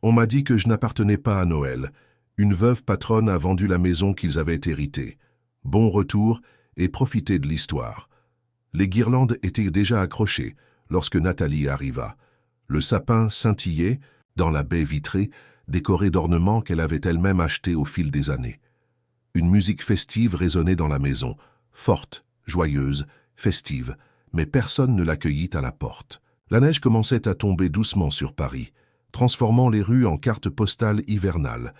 On m'a dit que je n'appartenais pas à Noël. Une veuve patronne a vendu la maison qu'ils avaient héritée. Bon retour et profitez de l'histoire. Les guirlandes étaient déjà accrochées lorsque Nathalie arriva. Le sapin scintillait dans la baie vitrée, décorée d'ornements qu'elle avait elle-même achetés au fil des années. Une musique festive résonnait dans la maison, forte, joyeuse, festive, mais personne ne l'accueillit à la porte. La neige commençait à tomber doucement sur Paris, transformant les rues en cartes postales hivernales.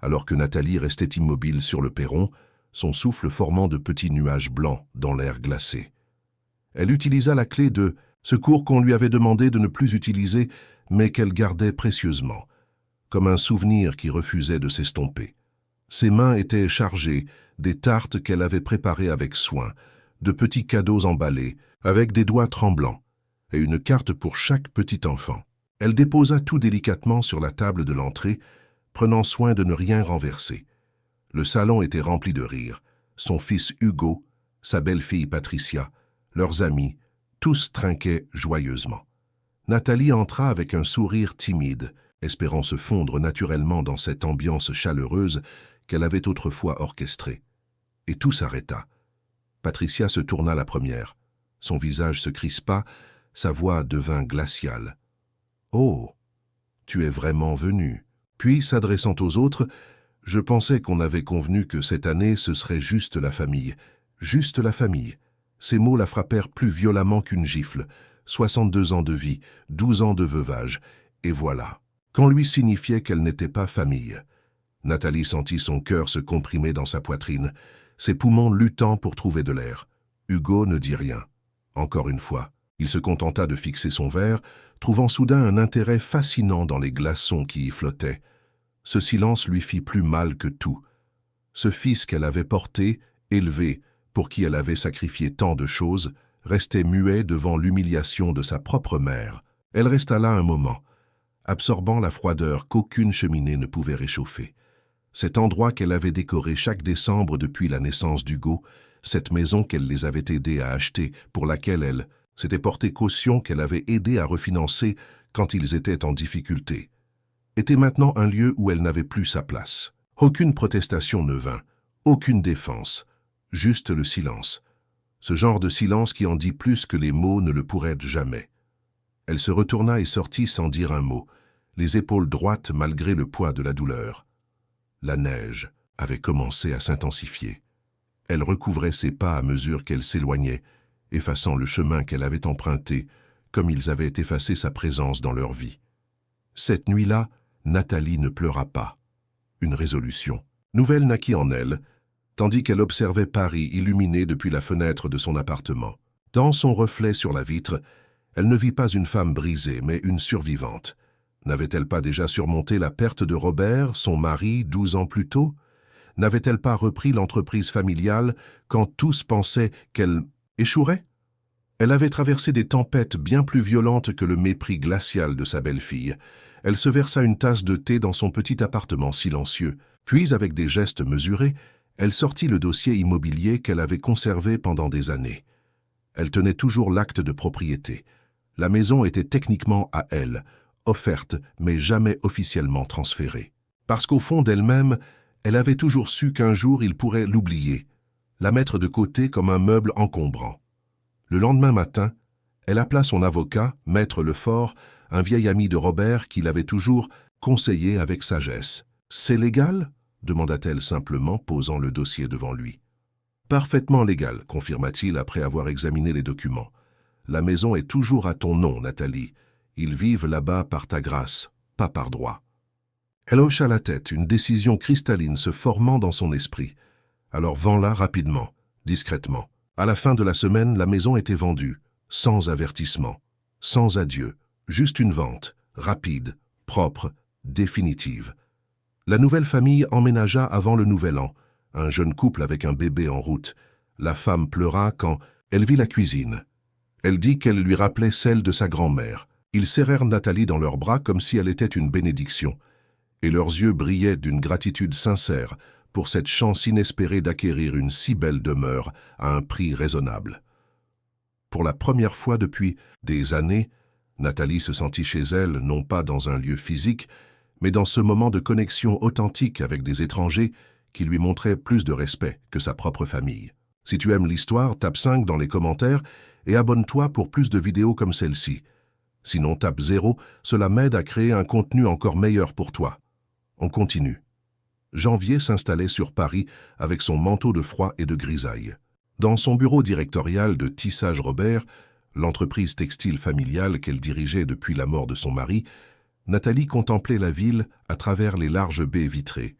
Alors que Nathalie restait immobile sur le perron, son souffle formant de petits nuages blancs dans l'air glacé. Elle utilisa la clé de secours qu'on lui avait demandé de ne plus utiliser, mais qu'elle gardait précieusement, comme un souvenir qui refusait de s'estomper. Ses mains étaient chargées des tartes qu'elle avait préparées avec soin, de petits cadeaux emballés, avec des doigts tremblants, et une carte pour chaque petit enfant. Elle déposa tout délicatement sur la table de l'entrée, prenant soin de ne rien renverser. Le salon était rempli de rires. Son fils Hugo, sa belle-fille Patricia, leurs amis, tous trinquaient joyeusement. Nathalie entra avec un sourire timide, espérant se fondre naturellement dans cette ambiance chaleureuse qu'elle avait autrefois orchestrée. Et tout s'arrêta. Patricia se tourna la première. Son visage se crispa, sa voix devint glaciale. « Oh, tu es vraiment venu. » Puis, s'adressant aux autres, « Je pensais qu'on avait convenu que cette année ce serait juste la famille. Juste la famille. » Ces mots la frappèrent plus violemment qu'une gifle. 62 ans de vie, 12 ans de veuvage, et voilà. Qu'on lui signifiait qu'elle n'était pas famille. Nathalie sentit son cœur se comprimer dans sa poitrine, ses poumons luttant pour trouver de l'air. Hugo ne dit rien. Encore une fois, il se contenta de fixer son verre, trouvant soudain un intérêt fascinant dans les glaçons qui y flottaient. Ce silence lui fit plus mal que tout. Ce fils qu'elle avait porté, élevé, pour qui elle avait sacrifié tant de choses, restait muet devant l'humiliation de sa propre mère. Elle resta là un moment, absorbant la froideur qu'aucune cheminée ne pouvait réchauffer. Cet endroit qu'elle avait décoré chaque décembre depuis la naissance d'Hugo, cette maison qu'elle les avait aidés à acheter, pour laquelle elle s'était portée caution qu'elle avait aidé à refinancer quand ils étaient en difficulté, était maintenant un lieu où elle n'avait plus sa place. Aucune protestation ne vint, aucune défense, juste le silence. Ce genre de silence qui en dit plus que les mots ne le pourraient jamais. Elle se retourna et sortit sans dire un mot, les épaules droites malgré le poids de la douleur. La neige avait commencé à s'intensifier. Elle recouvrait ses pas à mesure qu'elle s'éloignait, effaçant le chemin qu'elle avait emprunté, comme ils avaient effacé sa présence dans leur vie. Cette nuit-là, Nathalie ne pleura pas. Une résolution nouvelle naquit en elle, tandis qu'elle observait Paris illuminé depuis la fenêtre de son appartement. Dans son reflet sur la vitre, elle ne vit pas une femme brisée, mais une survivante. N'avait-elle pas déjà surmonté la perte de Robert, son mari, 12 ans plus tôt? N'avait-elle pas repris l'entreprise familiale quand tous pensaient qu'elle échouerait? Elle avait traversé des tempêtes bien plus violentes que le mépris glacial de sa belle-fille. Elle se versa une tasse de thé dans son petit appartement silencieux, puis, avec des gestes mesurés, elle sortit le dossier immobilier qu'elle avait conservé pendant des années. Elle tenait toujours l'acte de propriété. La maison était techniquement à elle, offerte mais jamais officiellement transférée. Parce qu'au fond d'elle-même, elle avait toujours su qu'un jour il pourrait l'oublier, la mettre de côté comme un meuble encombrant. Le lendemain matin, elle appela son avocat, Maître Lefort, un vieil ami de Robert qui l'avait toujours conseillé avec sagesse. « C'est légal ?» demanda-t-elle simplement, posant le dossier devant lui. « Parfaitement légal », confirma-t-il après avoir examiné les documents. « La maison est toujours à ton nom, Nathalie. Ils vivent là-bas par ta grâce, pas par droit. » Elle hocha la tête, une décision cristalline se formant dans son esprit. Alors vends-la rapidement, discrètement. À la fin de la semaine, la maison était vendue, sans avertissement, sans adieu, juste une vente, rapide, propre, définitive. La nouvelle famille emménagea avant le nouvel an, un jeune couple avec un bébé en route. La femme pleura quand elle vit la cuisine. Elle dit qu'elle lui rappelait celle de sa grand-mère. Ils serrèrent Nathalie dans leurs bras comme si elle était une bénédiction, et leurs yeux brillaient d'une gratitude sincère pour cette chance inespérée d'acquérir une si belle demeure à un prix raisonnable. Pour la première fois depuis des années, Nathalie se sentit chez elle non pas dans un lieu physique, mais dans ce moment de connexion authentique avec des étrangers qui lui montraient plus de respect que sa propre famille. Si tu aimes l'histoire, tape 5 dans les commentaires et abonne-toi pour plus de vidéos comme celle-ci. Sinon, tape 0, cela m'aide à créer un contenu encore meilleur pour toi. On continue. Janvier s'installait sur Paris avec son manteau de froid et de grisaille. Dans son bureau directorial de Tissage Robert, l'entreprise textile familiale qu'elle dirigeait depuis la mort de son mari, Nathalie contemplait la ville à travers les larges baies vitrées.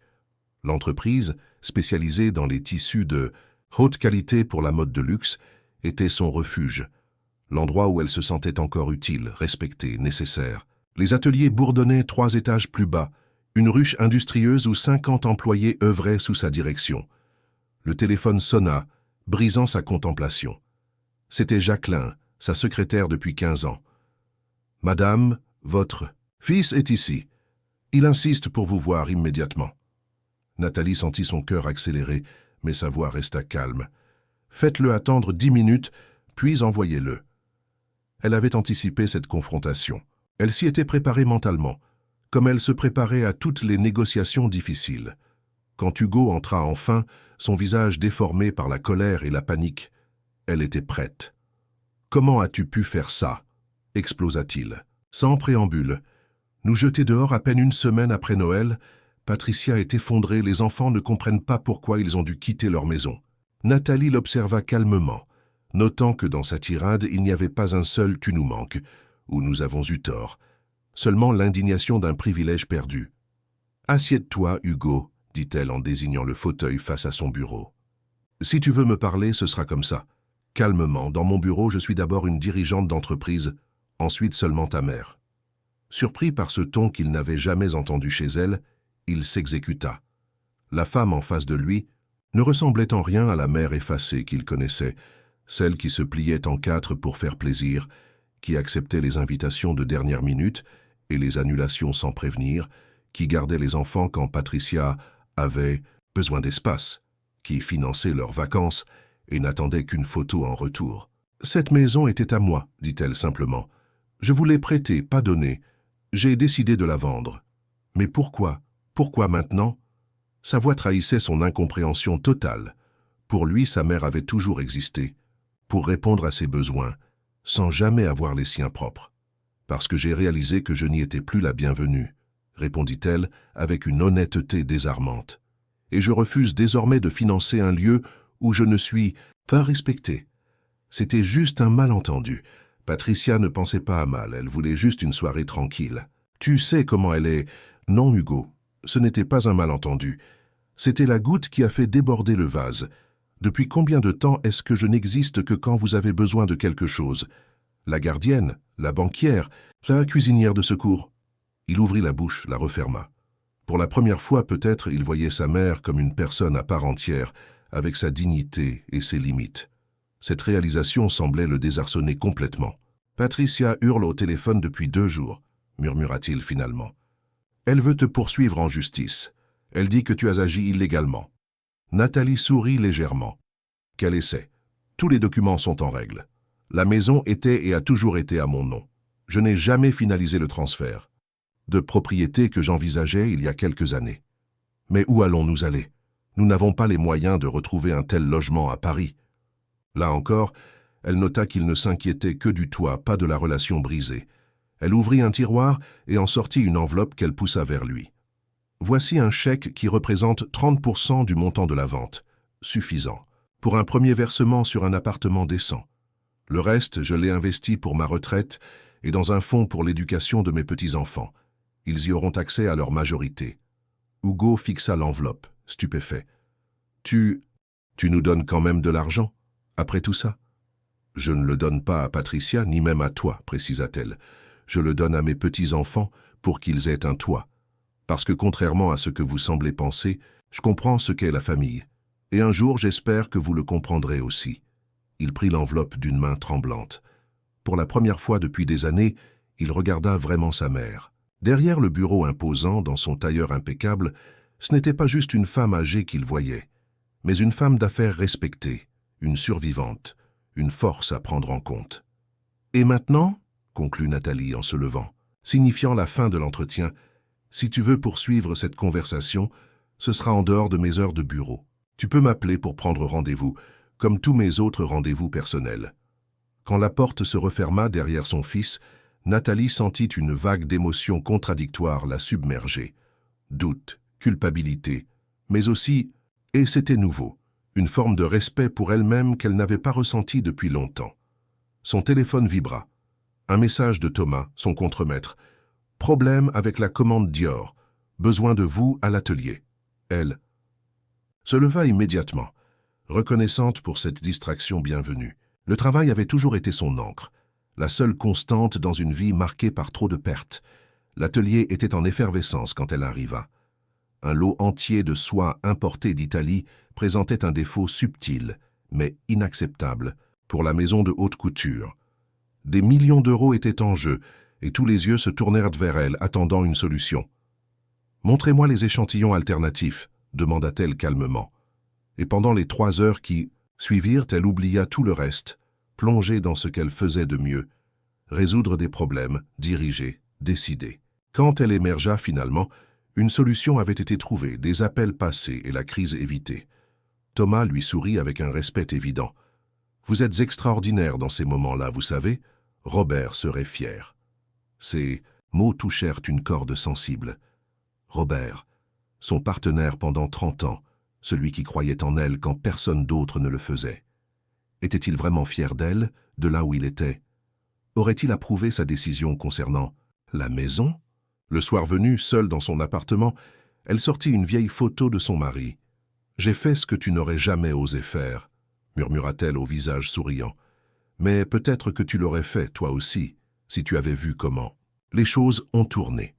L'entreprise, spécialisée dans les tissus de haute qualité pour la mode de luxe, était son refuge, l'endroit où elle se sentait encore utile, respectée, nécessaire. Les ateliers bourdonnaient 3 étages plus bas, une ruche industrieuse où 50 employés œuvraient sous sa direction. Le téléphone sonna, brisant sa contemplation. C'était Jacqueline, sa secrétaire depuis 15 ans. « Madame, votre fils est ici. Il insiste pour vous voir immédiatement. » Nathalie sentit son cœur accélérer, mais sa voix resta calme. « Faites-le attendre 10 minutes, puis envoyez-le. » Elle avait anticipé cette confrontation. Elle s'y était préparée mentalement, comme elle se préparait à toutes les négociations difficiles. Quand Hugo entra enfin, son visage déformé par la colère et la panique, elle était prête. « Comment as-tu pu faire ça ?» explosa-t-il. Sans préambule, nous jeter dehors à peine une semaine après Noël, Patricia est effondrée, les enfants ne comprennent pas pourquoi ils ont dû quitter leur maison. Nathalie l'observa calmement, notant que dans sa tirade, il n'y avait pas un seul « tu nous manques » ou « nous avons eu tort », seulement l'indignation d'un privilège perdu. « Assieds-toi, Hugo », dit-elle en désignant le fauteuil face à son bureau. « Si tu veux me parler, ce sera comme ça. Calmement, dans mon bureau, je suis d'abord une dirigeante d'entreprise, ensuite seulement ta mère. » Surpris par ce ton qu'il n'avait jamais entendu chez elle, il s'exécuta. La femme en face de lui ne ressemblait en rien à la mère effacée qu'il connaissait, celle qui se pliait en 4 pour faire plaisir, qui acceptait les invitations de dernière minute et les annulations sans prévenir, qui gardait les enfants quand Patricia avait besoin d'espace, qui finançait leurs vacances et n'attendait qu'une photo en retour. « Cette maison était à moi, dit-elle simplement. Je vous l'ai prêtée, pas donnée. J'ai décidé de la vendre. Mais pourquoi? Pourquoi maintenant ?» Sa voix trahissait son incompréhension totale. Pour lui, sa mère avait toujours existé, pour répondre à ses besoins, sans jamais avoir les siens propres. « Parce que j'ai réalisé que je n'y étais plus la bienvenue, » répondit-elle avec une honnêteté désarmante. « Et je refuse désormais de financer un lieu où je ne suis pas respectée. » C'était juste un malentendu. Patricia ne pensait pas à mal, elle voulait juste une soirée tranquille. « Tu sais comment elle est. » « Non, Hugo, ce n'était pas un malentendu. C'était la goutte qui a fait déborder le vase. Depuis combien de temps est-ce que je n'existe que quand vous avez besoin de quelque chose? La gardienne, la banquière, la cuisinière de secours. » Il ouvrit la bouche, la referma. Pour la première fois, peut-être, il voyait sa mère comme une personne à part entière, avec sa dignité et ses limites. Cette réalisation semblait le désarçonner complètement. « Patricia hurle au téléphone depuis 2 jours, » murmura-t-il finalement. « Elle veut te poursuivre en justice. Elle dit que tu as agi illégalement. » Nathalie sourit légèrement. « Quel essai? Tous les documents sont en règle. La maison était et a toujours été à mon nom. Je n'ai jamais finalisé le transfert de propriété que j'envisageais il y a quelques années. Mais où allons-nous aller? Nous n'avons pas les moyens de retrouver un tel logement à Paris. » Là encore, elle nota qu'il ne s'inquiétait que du toit, pas de la relation brisée. Elle ouvrit un tiroir et en sortit une enveloppe qu'elle poussa vers lui. « Voici un chèque qui représente 30% du montant de la vente. Suffisant. Pour un premier versement sur un appartement décent. Le reste, je l'ai investi pour ma retraite et dans un fonds pour l'éducation de mes petits-enfants. Ils y auront accès à leur majorité. » Hugo fixa l'enveloppe, stupéfait. « Tu nous donnes quand même de l'argent, après tout ça ?»« Je ne le donne pas à Patricia, ni même à toi, précisa-t-elle. Je le donne à mes petits-enfants pour qu'ils aient un toit. Parce que contrairement à ce que vous semblez penser, je comprends ce qu'est la famille. Et un jour, j'espère que vous le comprendrez aussi. » Il prit l'enveloppe d'une main tremblante. Pour la première fois depuis des années, il regarda vraiment sa mère. Derrière le bureau imposant, dans son tailleur impeccable, ce n'était pas juste une femme âgée qu'il voyait, mais une femme d'affaires respectée, une survivante, une force à prendre en compte. « Et maintenant ?» conclut Nathalie en se levant, signifiant la fin de l'entretien, Si tu veux poursuivre cette conversation, ce sera en dehors de mes heures de bureau. Tu peux m'appeler pour prendre rendez-vous, comme tous mes autres rendez-vous personnels. » Quand la porte se referma derrière son fils, Nathalie sentit une vague d'émotions contradictoires la submerger. Doute, culpabilité, mais aussi, et c'était nouveau, une forme de respect pour elle-même qu'elle n'avait pas ressenti depuis longtemps. Son téléphone vibra. Un message de Thomas, son contremaître. « Problème avec la commande Dior. Besoin de vous à l'atelier. » Elle se leva immédiatement, reconnaissante pour cette distraction bienvenue. Le travail avait toujours été son encre, la seule constante dans une vie marquée par trop de pertes. L'atelier était en effervescence quand elle arriva. Un lot entier de soie importée d'Italie présentait un défaut subtil, mais inacceptable, pour la maison de haute couture. Des millions d'euros étaient en jeu, et tous les yeux se tournèrent vers elle, attendant une solution. « Montrez-moi les échantillons alternatifs », demanda-t-elle calmement. Et pendant les 3 heures qui suivirent, elle oublia tout le reste, plongée dans ce qu'elle faisait de mieux, résoudre des problèmes, diriger, décider. Quand elle émergea finalement, une solution avait été trouvée, des appels passés et la crise évitée. Thomas lui sourit avec un respect évident. « Vous êtes extraordinaire dans ces moments-là, vous savez. Robert serait fier. » Ces mots touchèrent une corde sensible. Robert, son partenaire pendant 30 ans, celui qui croyait en elle quand personne d'autre ne le faisait. Était-il vraiment fier d'elle, de là où il était? Aurait-il approuvé sa décision concernant la maison? Le soir venu, seule dans son appartement, elle sortit une vieille photo de son mari. « J'ai fait ce que tu n'aurais jamais osé faire », murmura-t-elle au visage souriant. « Mais peut-être que tu l'aurais fait, toi aussi, si tu avais vu comment. » Les choses ont tourné.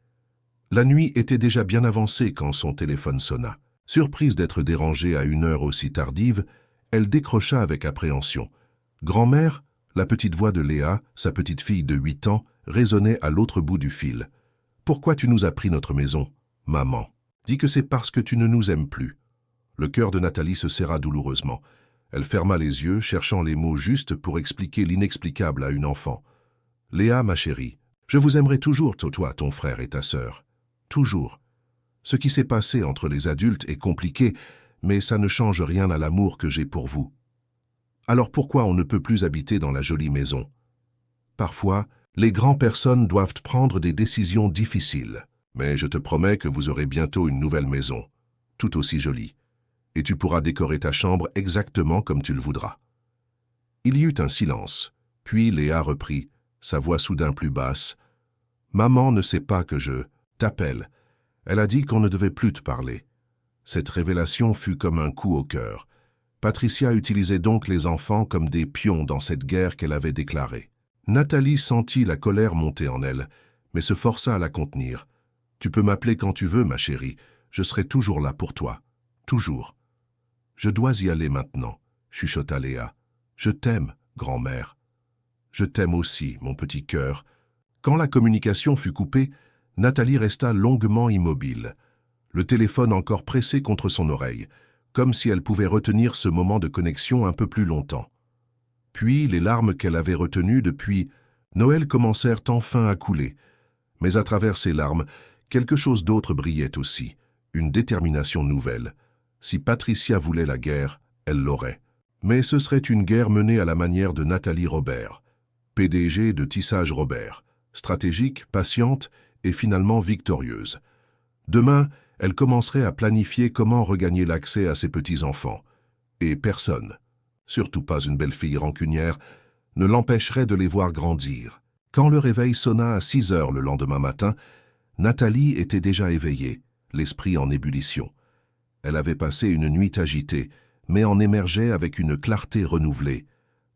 La nuit était déjà bien avancée quand son téléphone sonna. Surprise d'être dérangée à une heure aussi tardive, elle décrocha avec appréhension. « Grand-mère ?» La petite voix de Léa, sa petite fille de 8 ans, résonnait à l'autre bout du fil. « Pourquoi tu nous as pris notre maison, maman? Dis que c'est parce que tu ne nous aimes plus. » Le cœur de Nathalie se serra douloureusement. Elle ferma les yeux, cherchant les mots justes pour expliquer l'inexplicable à une enfant. « Léa, ma chérie, je vous aimerai toujours, toi, ton frère et ta sœur. Toujours. Ce qui s'est passé entre les adultes est compliqué, mais ça ne change rien à l'amour que j'ai pour vous. Alors pourquoi on ne peut plus habiter dans la jolie maison? Parfois, les grandes personnes doivent prendre des décisions difficiles, mais je te promets que vous aurez bientôt une nouvelle maison, tout aussi jolie, et tu pourras décorer ta chambre exactement comme tu le voudras. » Il y eut un silence, puis Léa reprit, sa voix soudain plus basse. « Maman ne sait pas que je t'appelle. Elle a dit qu'on ne devait plus te parler. » Cette révélation fut comme un coup au cœur. Patricia utilisait donc les enfants comme des pions dans cette guerre qu'elle avait déclarée. Nathalie sentit la colère monter en elle, mais se força à la contenir. « Tu peux m'appeler quand tu veux, ma chérie. Je serai toujours là pour toi. Toujours. »« Je dois y aller maintenant, » chuchota Léa. « Je t'aime, grand-mère. »« Je t'aime aussi, mon petit cœur. » Quand la communication fut coupée, Nathalie resta longuement immobile, le téléphone encore pressé contre son oreille, comme si elle pouvait retenir ce moment de connexion un peu plus longtemps. Puis les larmes qu'elle avait retenues depuis Noël commencèrent enfin à couler, mais à travers ces larmes, quelque chose d'autre brillait aussi, une détermination nouvelle. Si Patricia voulait la guerre, elle l'aurait. Mais ce serait une guerre menée à la manière de Nathalie Robert, PDG de Tissage Robert, stratégique, patiente et finalement victorieuse. Demain, elle commencerait à planifier comment regagner l'accès à ses petits-enfants. Et personne, surtout pas une belle-fille rancunière, ne l'empêcherait de les voir grandir. Quand le réveil sonna à 6 heures le lendemain matin, Nathalie était déjà éveillée, l'esprit en ébullition. Elle avait passé une nuit agitée, mais en émergeait avec une clarté renouvelée.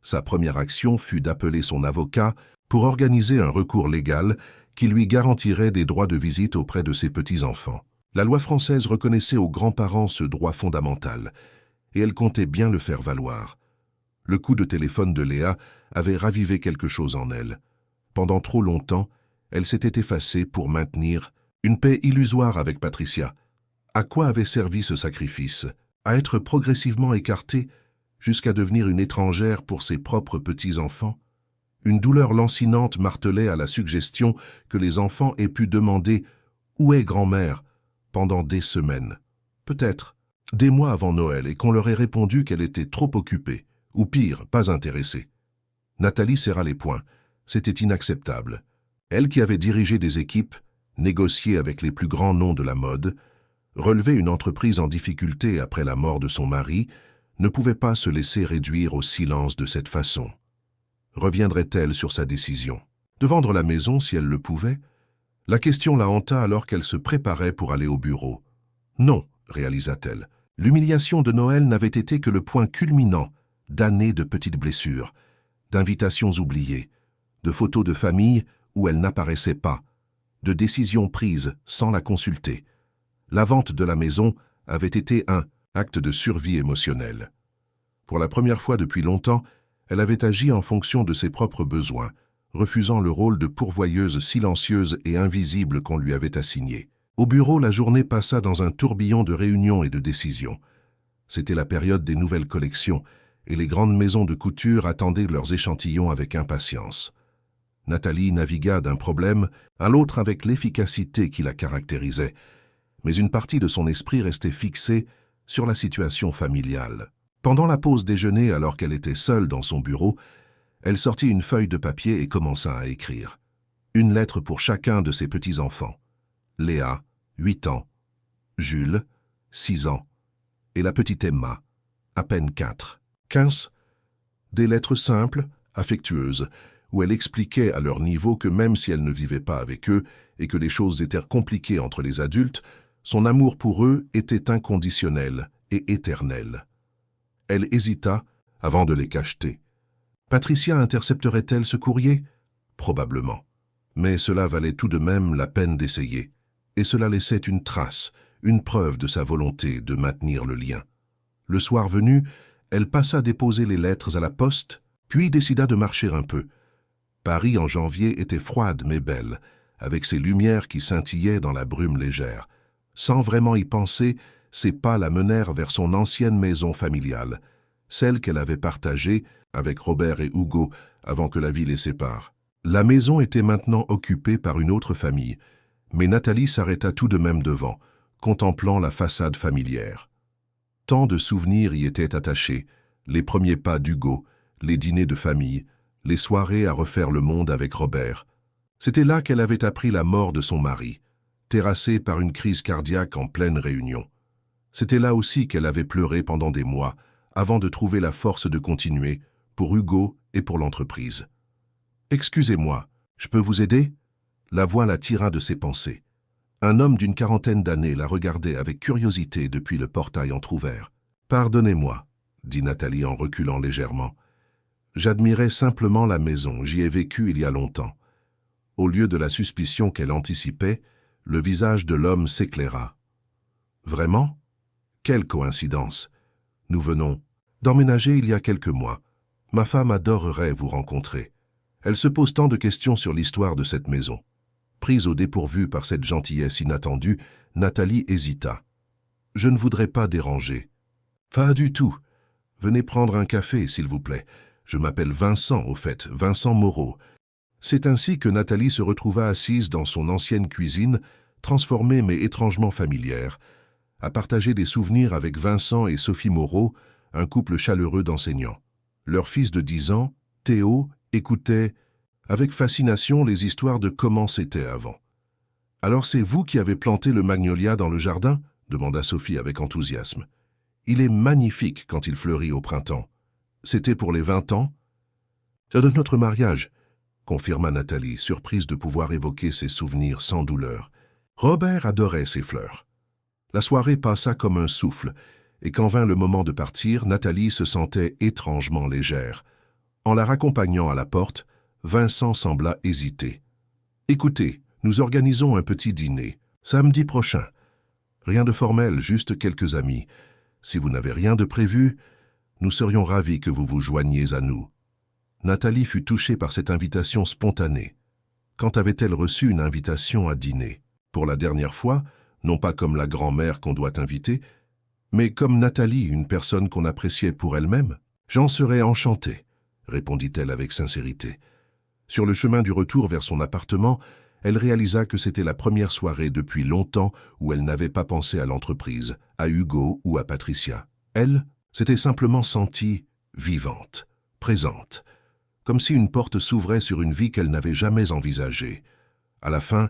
Sa première action fut d'appeler son avocat pour organiser un recours légal qui lui garantirait des droits de visite auprès de ses petits-enfants. La loi française reconnaissait aux grands-parents ce droit fondamental, et elle comptait bien le faire valoir. Le coup de téléphone de Léa avait ravivé quelque chose en elle. Pendant trop longtemps, elle s'était effacée pour maintenir une paix illusoire avec Patricia. À quoi avait servi ce sacrifice? À être progressivement écartée jusqu'à devenir une étrangère pour ses propres petits-enfants? Une douleur lancinante martelait à la suggestion que les enfants aient pu demander Où est grand-mère? Pendant des semaines, peut-être des mois avant Noël, et qu'on leur ait répondu qu'elle était trop occupée, ou pire, pas intéressée. Nathalie serra les poings. C'était inacceptable. Elle qui avait dirigé des équipes, négocié avec les plus grands noms de la mode, relevé une entreprise en difficulté après la mort de son mari, ne pouvait pas se laisser réduire au silence de cette façon. Reviendrait-elle sur sa décision? De vendre la maison si elle le pouvait? La question la hanta alors qu'elle se préparait pour aller au bureau. Non, réalisa-t-elle. L'humiliation de Noël n'avait été que le point culminant d'années de petites blessures, d'invitations oubliées, de photos de famille où elle n'apparaissait pas, de décisions prises sans la consulter. La vente de la maison avait été un acte de survie émotionnelle. Pour la première fois depuis longtemps, elle avait agi en fonction de ses propres besoins, refusant le rôle de pourvoyeuse silencieuse et invisible qu'on lui avait assigné. Au bureau, la journée passa dans un tourbillon de réunions et de décisions. C'était la période des nouvelles collections, et les grandes maisons de couture attendaient leurs échantillons avec impatience. Nathalie navigua d'un problème à l'autre avec l'efficacité qui la caractérisait, mais une partie de son esprit restait fixée sur la situation familiale. Pendant la pause déjeuner, alors qu'elle était seule dans son bureau, elle sortit une feuille de papier et commença à écrire. Une lettre pour chacun de ses petits-enfants. Léa, 8 ans, Jules, 6 ans, et la petite Emma, à peine 4. 15. Des lettres simples, affectueuses, où elle expliquait à leur niveau que même si elle ne vivait pas avec eux et que les choses étaient compliquées entre les adultes, son amour pour eux était inconditionnel et éternel. Elle hésita avant de les cacheter. Patricia intercepterait-elle ce courrier? Probablement. Mais cela valait tout de même la peine d'essayer, et cela laissait une trace, une preuve de sa volonté de maintenir le lien. Le soir venu, elle passa déposer les lettres à la poste, puis décida de marcher un peu. Paris en janvier était froide mais belle, avec ses lumières qui scintillaient dans la brume légère. Sans vraiment y penser, ses pas la menèrent vers son ancienne maison familiale, celle qu'elle avait partagée avec Robert et Hugo avant que la vie les sépare. La maison était maintenant occupée par une autre famille, mais Nathalie s'arrêta tout de même devant, contemplant la façade familière. Tant de souvenirs y étaient attachés, les premiers pas d'Hugo, les dîners de famille, les soirées à refaire le monde avec Robert. C'était là qu'elle avait appris la mort de son mari, terrassée par une crise cardiaque en pleine réunion. C'était là aussi qu'elle avait pleuré pendant des mois, avant de trouver la force de continuer, pour Hugo et pour l'entreprise. « Excusez-moi, je peux vous aider ?» La voix la tira de ses pensées. Un homme d'une quarantaine d'années la regardait avec curiosité depuis le portail entrouvert. « Pardonnez-moi, » dit Nathalie en reculant légèrement. « J'admirais simplement la maison, j'y ai vécu il y a longtemps. » Au lieu de la suspicion qu'elle anticipait, le visage de l'homme s'éclaira. « Vraiment? Quelle coïncidence! Nous venons d'emménager il y a quelques mois. Ma femme adorerait vous rencontrer. Elle se pose tant de questions sur l'histoire de cette maison. » Prise au dépourvu par cette gentillesse inattendue, Nathalie hésita. « Je ne voudrais pas déranger. »« Pas du tout. Venez prendre un café, s'il vous plaît. Je m'appelle Vincent, au fait, Vincent Moreau. » C'est ainsi que Nathalie se retrouva assise dans son ancienne cuisine, transformée mais étrangement familière, à partager des souvenirs avec Vincent et Sophie Moreau, un couple chaleureux d'enseignants. Leur fils de 10 ans, Théo, écoutait avec fascination les histoires de comment c'était avant. « Alors c'est vous qui avez planté le magnolia dans le jardin ?» demanda Sophie avec enthousiasme. « Il est magnifique quand il fleurit au printemps. C'était pour les 20 ans ?»« C'est de notre mariage », confirma Nathalie, surprise de pouvoir évoquer ses souvenirs sans douleur. Robert adorait ces fleurs. La soirée passa comme un souffle, et quand vint le moment de partir, Nathalie se sentait étrangement légère. En la raccompagnant à la porte, Vincent sembla hésiter. « Écoutez, nous organisons un petit dîner, samedi prochain. Rien de formel, juste quelques amis. Si vous n'avez rien de prévu, nous serions ravis que vous vous joigniez à nous. » Nathalie fut touchée par cette invitation spontanée. Quand avait-elle reçu une invitation à dîner? Pour la dernière fois, non pas comme la grand-mère qu'on doit inviter, mais comme Nathalie, une personne qu'on appréciait pour elle-même. « J'en serais enchantée », répondit-elle avec sincérité. Sur le chemin du retour vers son appartement, Elle réalisa que c'était la première soirée depuis longtemps où elle n'avait pas pensé à l'entreprise, à Hugo ou à Patricia. Elle s'était simplement sentie vivante, présente, comme si une porte s'ouvrait sur une vie qu'elle n'avait jamais envisagée. À la fin,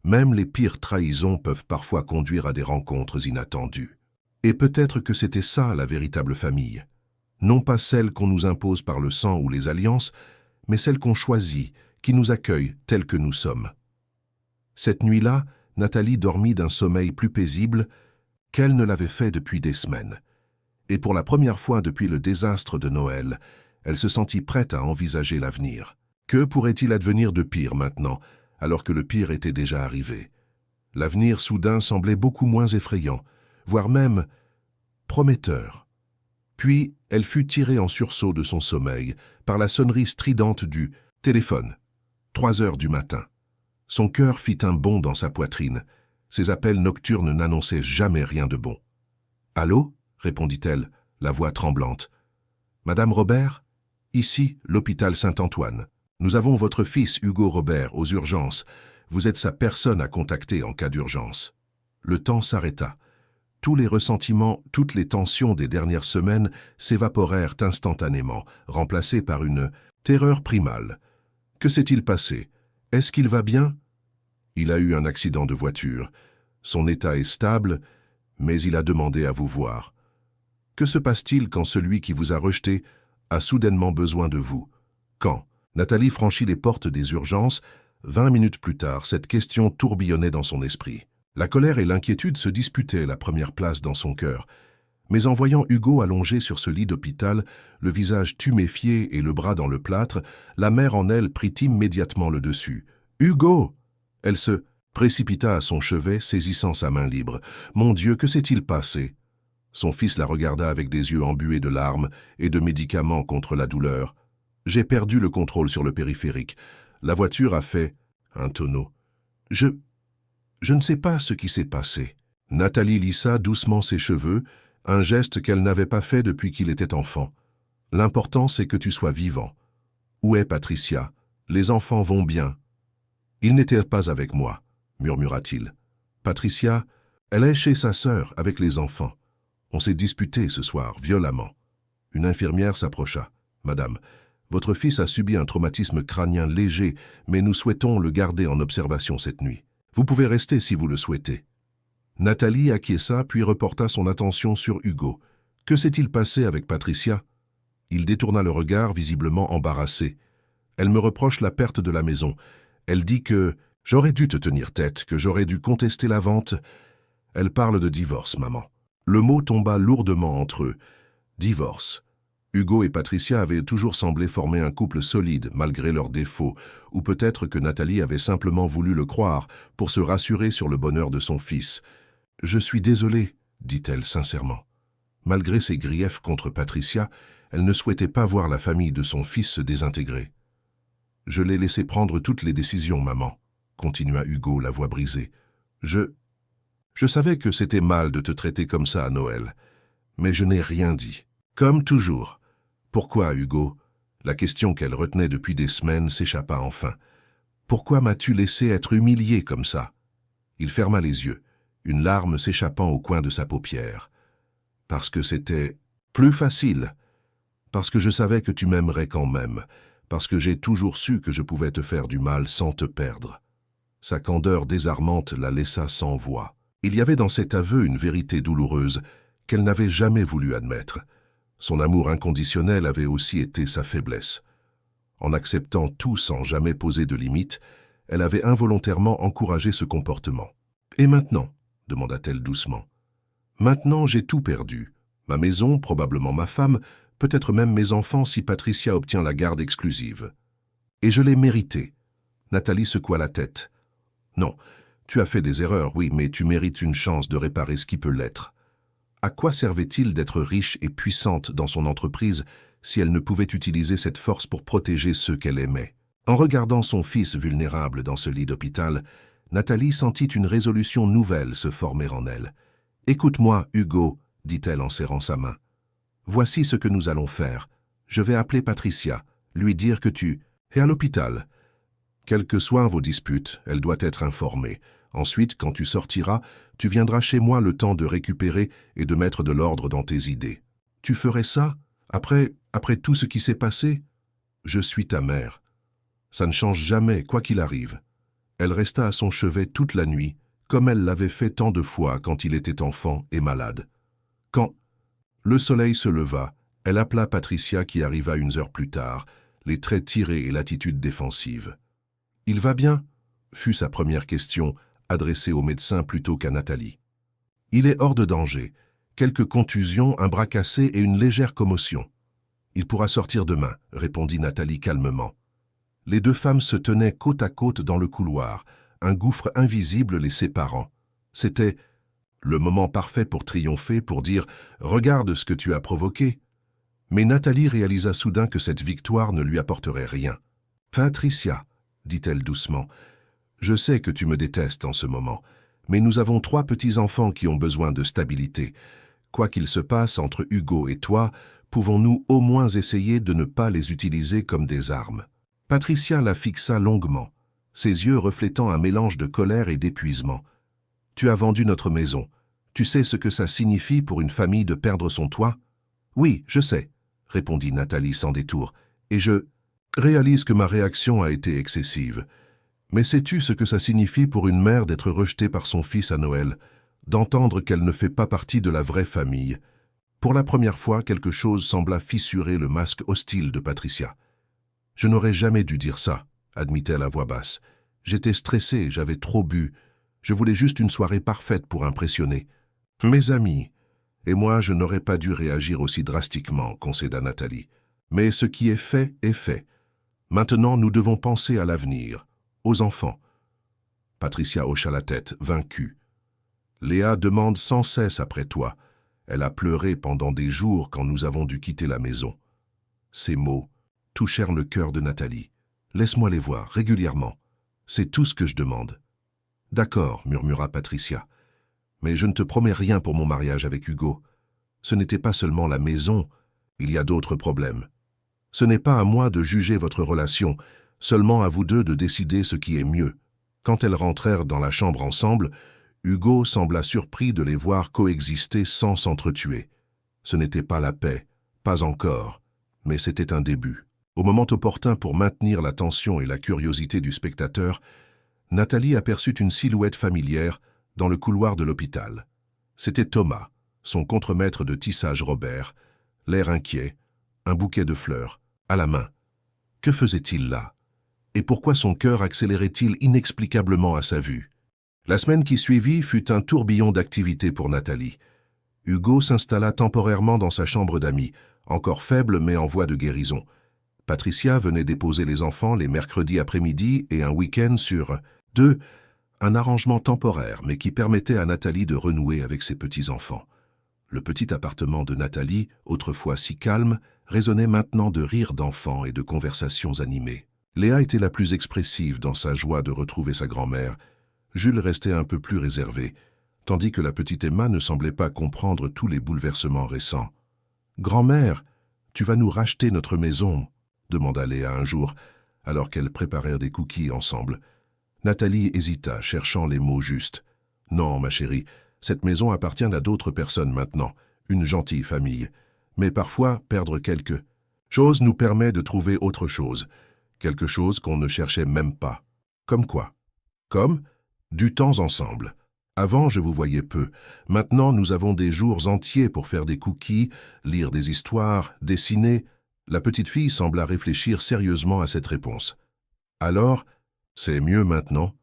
même les pires trahisons peuvent parfois conduire à des rencontres inattendues. Et peut-être que c'était ça la véritable famille. Non pas celle qu'on nous impose par le sang ou les alliances, mais celle qu'on choisit, qui nous accueille tels que nous sommes. Cette nuit-là, Nathalie dormit d'un sommeil plus paisible qu'elle ne l'avait fait depuis des semaines. Et pour la première fois depuis le désastre de Noël, elle se sentit prête à envisager l'avenir. Que pourrait-il advenir de pire maintenant, alors que le pire était déjà arrivé? L'avenir soudain semblait beaucoup moins effrayant, voire même prometteur. Puis, elle fut tirée en sursaut de son sommeil par la sonnerie stridente du téléphone. 3 heures du matin. Son cœur fit un bond dans sa poitrine. Ses appels nocturnes n'annonçaient jamais rien de bon. « Allô ?» répondit-elle, la voix tremblante. « Madame Robert ? Ici, l'hôpital Saint-Antoine. Nous avons votre fils Hugo Robert aux urgences. Vous êtes sa personne à contacter en cas d'urgence. » Le temps s'arrêta. Tous les ressentiments, toutes les tensions des dernières semaines s'évaporèrent instantanément, remplacées par une terreur primale. Que s'est-il passé? Est-ce qu'il va bien? Il a eu un accident de voiture. Son état est stable, mais il a demandé à vous voir. Que se passe-t-il quand celui qui vous a rejeté a soudainement besoin de vous? Quand Nathalie franchit les portes des urgences, 20 minutes plus tard, cette question tourbillonnait dans son esprit. La colère et l'inquiétude se disputaient la première place dans son cœur. Mais en voyant Hugo allongé sur ce lit d'hôpital, le visage tuméfié et le bras dans le plâtre, la mère en elle prit immédiatement le dessus. « Hugo !» Elle se précipita à son chevet, saisissant sa main libre. « Mon Dieu, que s'est-il passé ?» Son fils la regarda avec des yeux embués de larmes et de médicaments contre la douleur. « J'ai perdu le contrôle sur le périphérique. La voiture a fait un tonneau. Je ne sais pas ce qui s'est passé. » Nathalie lissa doucement ses cheveux, un geste qu'elle n'avait pas fait depuis qu'il était enfant. « L'important, c'est que tu sois vivant. Où est Patricia? Les enfants vont bien. » « Ils n'étaient pas avec moi, » murmura-t-il. « Patricia, elle est chez sa sœur avec les enfants. On s'est disputé ce soir, violemment. » Une infirmière s'approcha. « Madame, votre fils a subi un traumatisme crânien léger, mais nous souhaitons le garder en observation cette nuit. Vous pouvez rester si vous le souhaitez. » Nathalie acquiesça puis reporta son attention sur Hugo. Que s'est-il passé avec Patricia? Il détourna le regard, visiblement embarrassé. « Elle me reproche la perte de la maison. Elle dit que j'aurais dû te tenir tête, que j'aurais dû contester la vente. Elle parle de divorce, maman. » Le mot tomba lourdement entre eux. Divorce. Hugo et Patricia avaient toujours semblé former un couple solide, malgré leurs défauts, ou peut-être que Nathalie avait simplement voulu le croire pour se rassurer sur le bonheur de son fils. « Je suis désolée, » dit-elle sincèrement. Malgré ses griefs contre Patricia, elle ne souhaitait pas voir la famille de son fils se désintégrer. « Je l'ai laissé prendre toutes les décisions, maman, » continua Hugo, la voix brisée. « Je savais que c'était mal de te traiter comme ça à Noël, mais je n'ai rien dit. Comme toujours. » « Pourquoi, Hugo ?» La question qu'elle retenait depuis des semaines s'échappa enfin. « Pourquoi m'as-tu laissé être humilié comme ça ?» Il ferma les yeux, une larme s'échappant au coin de sa paupière. « Parce que c'était plus facile. Parce que je savais que tu m'aimerais quand même. Parce que j'ai toujours su que je pouvais te faire du mal sans te perdre. » Sa candeur désarmante la laissa sans voix. Il y avait dans cet aveu une vérité douloureuse qu'elle n'avait jamais voulu admettre. Son amour inconditionnel avait aussi été sa faiblesse. En acceptant tout sans jamais poser de limites, elle avait involontairement encouragé ce comportement. « Et maintenant ?» demanda-t-elle doucement. « Maintenant, j'ai tout perdu. Ma maison, probablement ma femme, peut-être même mes enfants si Patricia obtient la garde exclusive. Et je l'ai mérité. » Nathalie secoua la tête. « Non, tu as fait des erreurs, oui, mais tu mérites une chance de réparer ce qui peut l'être. » À quoi servait-il d'être riche et puissante dans son entreprise si elle ne pouvait utiliser cette force pour protéger ceux qu'elle aimait? En regardant son fils vulnérable dans ce lit d'hôpital, Nathalie sentit une résolution nouvelle se former en elle. « Écoute-moi, Hugo, » dit-elle en serrant sa main. « Voici ce que nous allons faire. Je vais appeler Patricia, lui dire que tu es à l'hôpital. Quelles que soient vos disputes, elle doit être informée. Ensuite, quand tu sortiras, tu viendras chez moi le temps de récupérer et de mettre de l'ordre dans tes idées. Tu ferais ça, après tout ce qui s'est passé? Je suis ta mère. Ça ne change jamais, quoi qu'il arrive. Elle resta à son chevet toute la nuit, comme elle l'avait fait tant de fois quand il était enfant et malade. Quand le soleil se leva, elle appela Patricia qui arriva 1 heure plus tard, les traits tirés et l'attitude défensive. « Il va bien ?» fut sa première question, adressée au médecin plutôt qu'à Nathalie. « Il est hors de danger. Quelques contusions, un bras cassé et une légère commotion. Il pourra sortir demain, » répondit Nathalie calmement. Les deux femmes se tenaient côte à côte dans le couloir, un gouffre invisible les séparant. C'était le moment parfait pour triompher, pour dire « Regarde ce que tu as provoqué ». Mais Nathalie réalisa soudain que cette victoire ne lui apporterait rien. « Patricia », dit-elle doucement, « je sais que tu me détestes en ce moment, mais nous avons 3 petits-enfants qui ont besoin de stabilité. Quoi qu'il se passe entre Hugo et toi, pouvons-nous au moins essayer de ne pas les utiliser comme des armes ?» Patricia la fixa longuement, ses yeux reflétant un mélange de colère et d'épuisement. « Tu as vendu notre maison. Tu sais ce que ça signifie pour une famille de perdre son toit? »« Oui, je sais, » répondit Nathalie sans détour, « et je réalise que ma réaction a été excessive. Mais sais-tu ce que ça signifie pour une mère d'être rejetée par son fils à Noël, d'entendre qu'elle ne fait pas partie de la vraie famille ?» Pour la première fois, quelque chose sembla fissurer le masque hostile de Patricia. « Je n'aurais jamais dû dire ça, » admit-elle à voix basse. « J'étais stressée, j'avais trop bu. Je voulais juste une soirée parfaite pour impressionner. Mes amis, et moi je n'aurais pas dû réagir aussi drastiquement, » concéda Nathalie. « Mais ce qui est fait est fait. Maintenant nous devons penser à l'avenir, aux enfants. » Patricia hocha la tête, vaincue. « Léa demande sans cesse après toi. Elle a pleuré pendant des jours quand nous avons dû quitter la maison. » Ces mots touchèrent le cœur de Nathalie. « Laisse-moi les voir, régulièrement. C'est tout ce que je demande. »« D'accord, » murmura Patricia. « Mais je ne te promets rien pour mon mariage avec Hugo. Ce n'était pas seulement la maison, il y a d'autres problèmes. Ce n'est pas à moi de juger votre relation, seulement à vous deux de décider ce qui est mieux. » Quand elles rentrèrent dans la chambre ensemble, Hugo sembla surpris de les voir coexister sans s'entretuer. Ce n'était pas la paix, pas encore, mais c'était un début. Au moment opportun pour maintenir la tension et la curiosité du spectateur, Nathalie aperçut une silhouette familière dans le couloir de l'hôpital. C'était Thomas, son contremaître de tissage Robert, l'air inquiet, un bouquet de fleurs, à la main. Que faisait-il là? Et pourquoi son cœur accélérait-il inexplicablement à sa vue? La semaine qui suivit fut un tourbillon d'activités pour Nathalie. Hugo s'installa temporairement dans sa chambre d'amis, encore faible mais en voie de guérison. Patricia venait déposer les enfants les mercredis après-midi et un week-end sur 2, un arrangement temporaire mais qui permettait à Nathalie de renouer avec ses petits-enfants. Le petit appartement de Nathalie, autrefois si calme, résonnait maintenant de rires d'enfants et de conversations animées. Léa était la plus expressive dans sa joie de retrouver sa grand-mère. Jules restait un peu plus réservé, tandis que la petite Emma ne semblait pas comprendre tous les bouleversements récents. « Grand-mère, tu vas nous racheter notre maison ?» demanda Léa un jour, alors qu'elles préparèrent des cookies ensemble. Nathalie hésita, cherchant les mots justes. « Non, ma chérie, cette maison appartient à d'autres personnes maintenant, une gentille famille. Mais parfois, perdre quelque chose nous permet de trouver autre chose, quelque chose qu'on ne cherchait même pas. Comme quoi? Comme du temps ensemble. Avant, je vous voyais peu. Maintenant, nous avons des jours entiers pour faire des cookies, lire des histoires, dessiner. » La petite fille sembla réfléchir sérieusement à cette réponse. « Alors, c'est mieux maintenant ?»«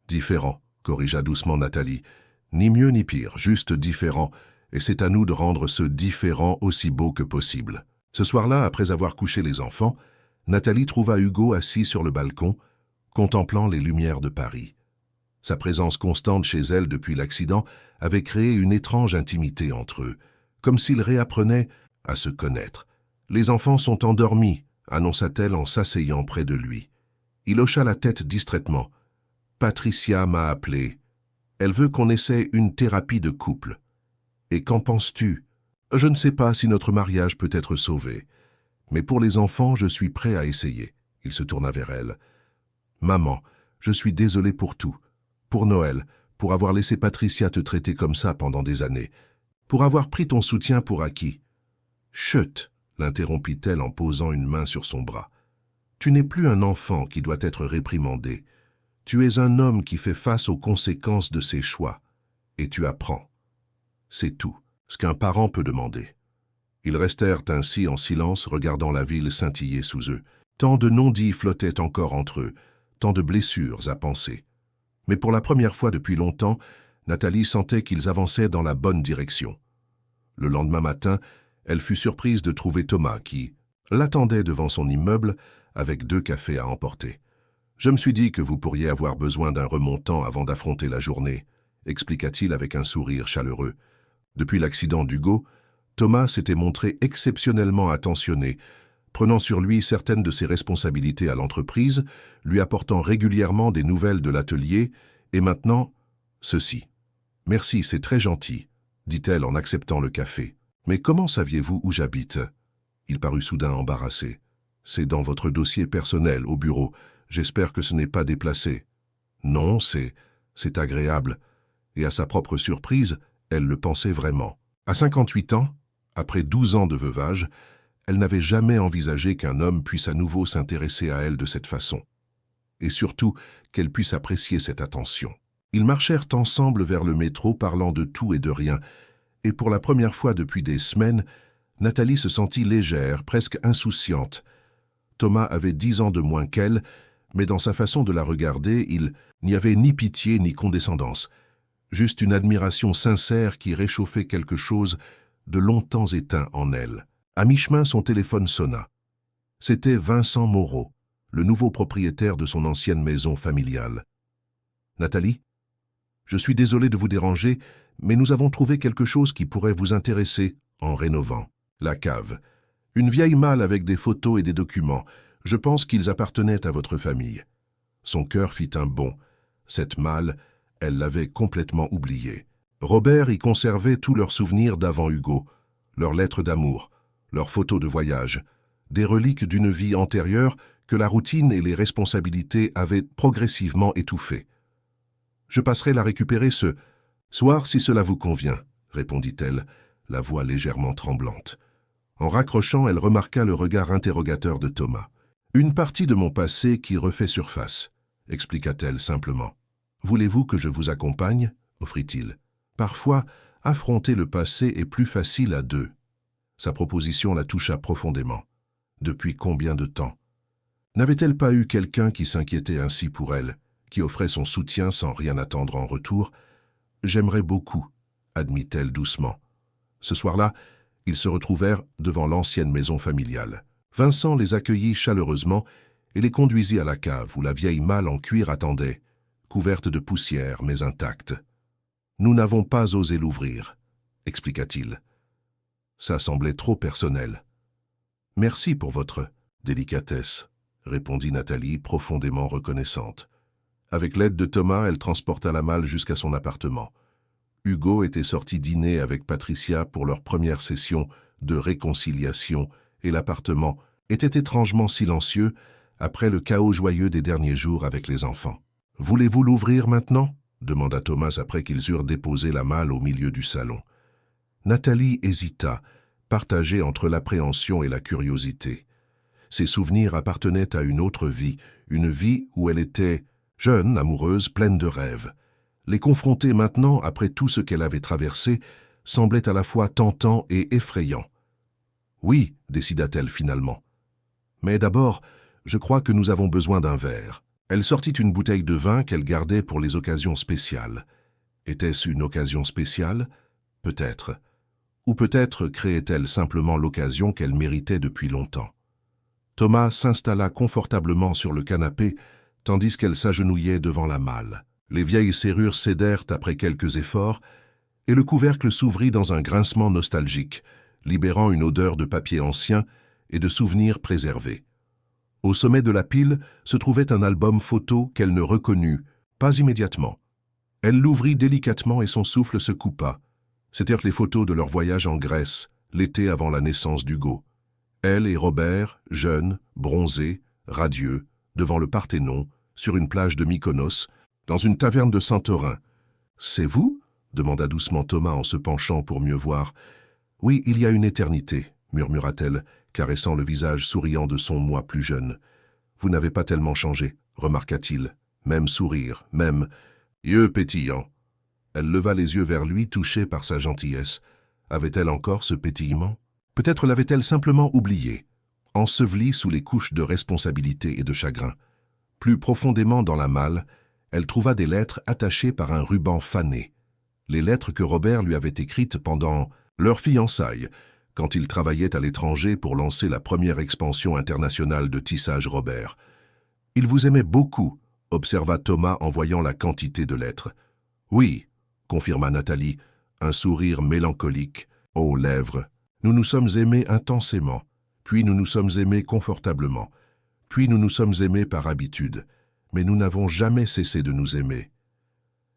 Différent, » corrigea doucement Nathalie. « Ni mieux ni pire, juste différent, et c'est à nous de rendre ce différent aussi beau que possible. » Ce soir-là, après avoir couché les enfants, Nathalie trouva Hugo assis sur le balcon, contemplant les lumières de Paris. Sa présence constante chez elle depuis l'accident avait créé une étrange intimité entre eux, comme s'ils réapprenaient à se connaître. « Les enfants sont endormis », annonça-t-elle en s'asseyant près de lui. Il hocha la tête distraitement. « Patricia m'a appelé. Elle veut qu'on essaie une thérapie de couple. Et qu'en penses-tu? Je ne sais pas si notre mariage peut être sauvé. Mais pour les enfants, je suis prêt à essayer. » Il se tourna vers elle. « Maman, je suis désolé pour tout. Pour Noël, pour avoir laissé Patricia te traiter comme ça pendant des années. Pour avoir pris ton soutien pour acquis. Chut, l'interrompit-elle en posant une main sur son bras. Tu n'es plus un enfant qui doit être réprimandé. Tu es un homme qui fait face aux conséquences de ses choix. Et tu apprends. C'est tout, ce qu'un parent peut demander. Ils restèrent ainsi en silence, regardant la ville scintiller sous eux. Tant de non-dits flottaient encore entre eux, tant de blessures à penser. Mais pour la première fois depuis longtemps, Nathalie sentait qu'ils avançaient dans la bonne direction. Le lendemain matin, elle fut surprise de trouver Thomas qui l'attendait devant son immeuble avec 2 cafés à emporter. « Je me suis dit que vous pourriez avoir besoin d'un remontant avant d'affronter la journée », expliqua-t-il avec un sourire chaleureux. Depuis l'accident d'Hugo, Thomas s'était montré exceptionnellement attentionné, prenant sur lui certaines de ses responsabilités à l'entreprise, lui apportant régulièrement des nouvelles de l'atelier, et maintenant, ceci. « Merci, c'est très gentil », dit-elle en acceptant le café. « Mais comment saviez-vous où j'habite ?» Il parut soudain embarrassé. « C'est dans votre dossier personnel, au bureau. J'espère que ce n'est pas déplacé. »« Non, c'est agréable. » Et à sa propre surprise, elle le pensait vraiment. À 58 ans, après 12 ans de veuvage, elle n'avait jamais envisagé qu'un homme puisse à nouveau s'intéresser à elle de cette façon. Et surtout, qu'elle puisse apprécier cette attention. Ils marchèrent ensemble vers le métro, parlant de tout et de rien, et pour la première fois depuis des semaines, Nathalie se sentit légère, presque insouciante. Thomas avait 10 ans de moins qu'elle, mais dans sa façon de la regarder, il n'y avait ni pitié ni condescendance, juste une admiration sincère qui réchauffait quelque chose de longtemps éteint en elle. À mi-chemin, son téléphone sonna. C'était Vincent Moreau, le nouveau propriétaire de son ancienne maison familiale. « Nathalie, je suis désolé de vous déranger, mais nous avons trouvé quelque chose qui pourrait vous intéresser en rénovant. La cave. Une vieille malle avec des photos et des documents. Je pense qu'ils appartenaient à votre famille. » Son cœur fit un bond. Cette malle, elle l'avait complètement oubliée. Robert y conservait tous leurs souvenirs d'avant Hugo, leurs lettres d'amour, leurs photos de voyage, des reliques d'une vie antérieure que la routine et les responsabilités avaient progressivement étouffées. « Je passerai la récupérer ce soir si cela vous convient, » répondit-elle, la voix légèrement tremblante. En raccrochant, elle remarqua le regard interrogateur de Thomas. « Une partie de mon passé qui refait surface, » expliqua-t-elle simplement. « Voulez-vous que je vous accompagne ?» offrit-il. « Parfois, affronter le passé est plus facile à 2. » Sa proposition la toucha profondément. Depuis combien de temps? N'avait-elle pas eu quelqu'un qui s'inquiétait ainsi pour elle, qui offrait son soutien sans rien attendre en retour? « J'aimerais beaucoup, » admit-elle doucement. Ce soir-là, ils se retrouvèrent devant l'ancienne maison familiale. Vincent les accueillit chaleureusement et les conduisit à la cave où la vieille malle en cuir attendait, couverte de poussière mais intacte. « Nous n'avons pas osé l'ouvrir, » expliqua-t-il. Ça semblait trop personnel. « Merci pour votre délicatesse, » répondit Nathalie, profondément reconnaissante. Avec l'aide de Thomas, elle transporta la malle jusqu'à son appartement. Hugo était sorti dîner avec Patricia pour leur première session de réconciliation et l'appartement était étrangement silencieux après le chaos joyeux des derniers jours avec les enfants. « Voulez-vous l'ouvrir maintenant ?» demanda Thomas après qu'ils eurent déposé la malle au milieu du salon. Nathalie hésita, partagée entre l'appréhension et la curiosité. Ses souvenirs appartenaient à une autre vie, une vie où elle était jeune, amoureuse, pleine de rêves. Les confronter maintenant, après tout ce qu'elle avait traversé, semblait à la fois tentant et effrayant. « Oui, » décida-t-elle finalement. « Mais d'abord, je crois que nous avons besoin d'un verre. » Elle sortit une bouteille de vin qu'elle gardait pour les occasions spéciales. Était-ce une occasion spéciale? Peut-être. Ou peut-être créait-elle simplement l'occasion qu'elle méritait depuis longtemps. Thomas s'installa confortablement sur le canapé, tandis qu'elle s'agenouillait devant la malle. Les vieilles serrures cédèrent après quelques efforts, et le couvercle s'ouvrit dans un grincement nostalgique, libérant une odeur de papier ancien et de souvenirs préservés. Au sommet de la pile se trouvait un album photo qu'elle ne reconnut, pas immédiatement. Elle l'ouvrit délicatement et son souffle se coupa. C'étaient les photos de leur voyage en Grèce, l'été avant la naissance d'Hugo. Elle et Robert, jeunes, bronzés, radieux, devant le Parthénon, sur une plage de Mykonos, dans une taverne de Santorin. « C'est vous » demanda doucement Thomas en se penchant pour mieux voir. « Oui, il y a une éternité » murmura-t-elle, caressant le visage souriant de son moi plus jeune. « Vous n'avez pas tellement changé, remarqua-t-il. Même sourire, même yeux pétillants. » Elle leva les yeux vers lui, touchée par sa gentillesse. Avait-elle encore ce pétillement? Peut-être l'avait-elle simplement oublié, ensevelie sous les couches de responsabilité et de chagrin. Plus profondément dans la malle, elle trouva des lettres attachées par un ruban fané. Les lettres que Robert lui avait écrites pendant leur fiançailles, quand il travaillait à l'étranger pour lancer la première expansion internationale de tissage Robert. « Il vous aimait beaucoup », observa Thomas en voyant la quantité de lettres. « Oui », confirma Nathalie, un sourire mélancolique aux lèvres. « Nous nous sommes aimés intensément, puis nous nous sommes aimés confortablement, puis nous nous sommes aimés par habitude, mais nous n'avons jamais cessé de nous aimer. »«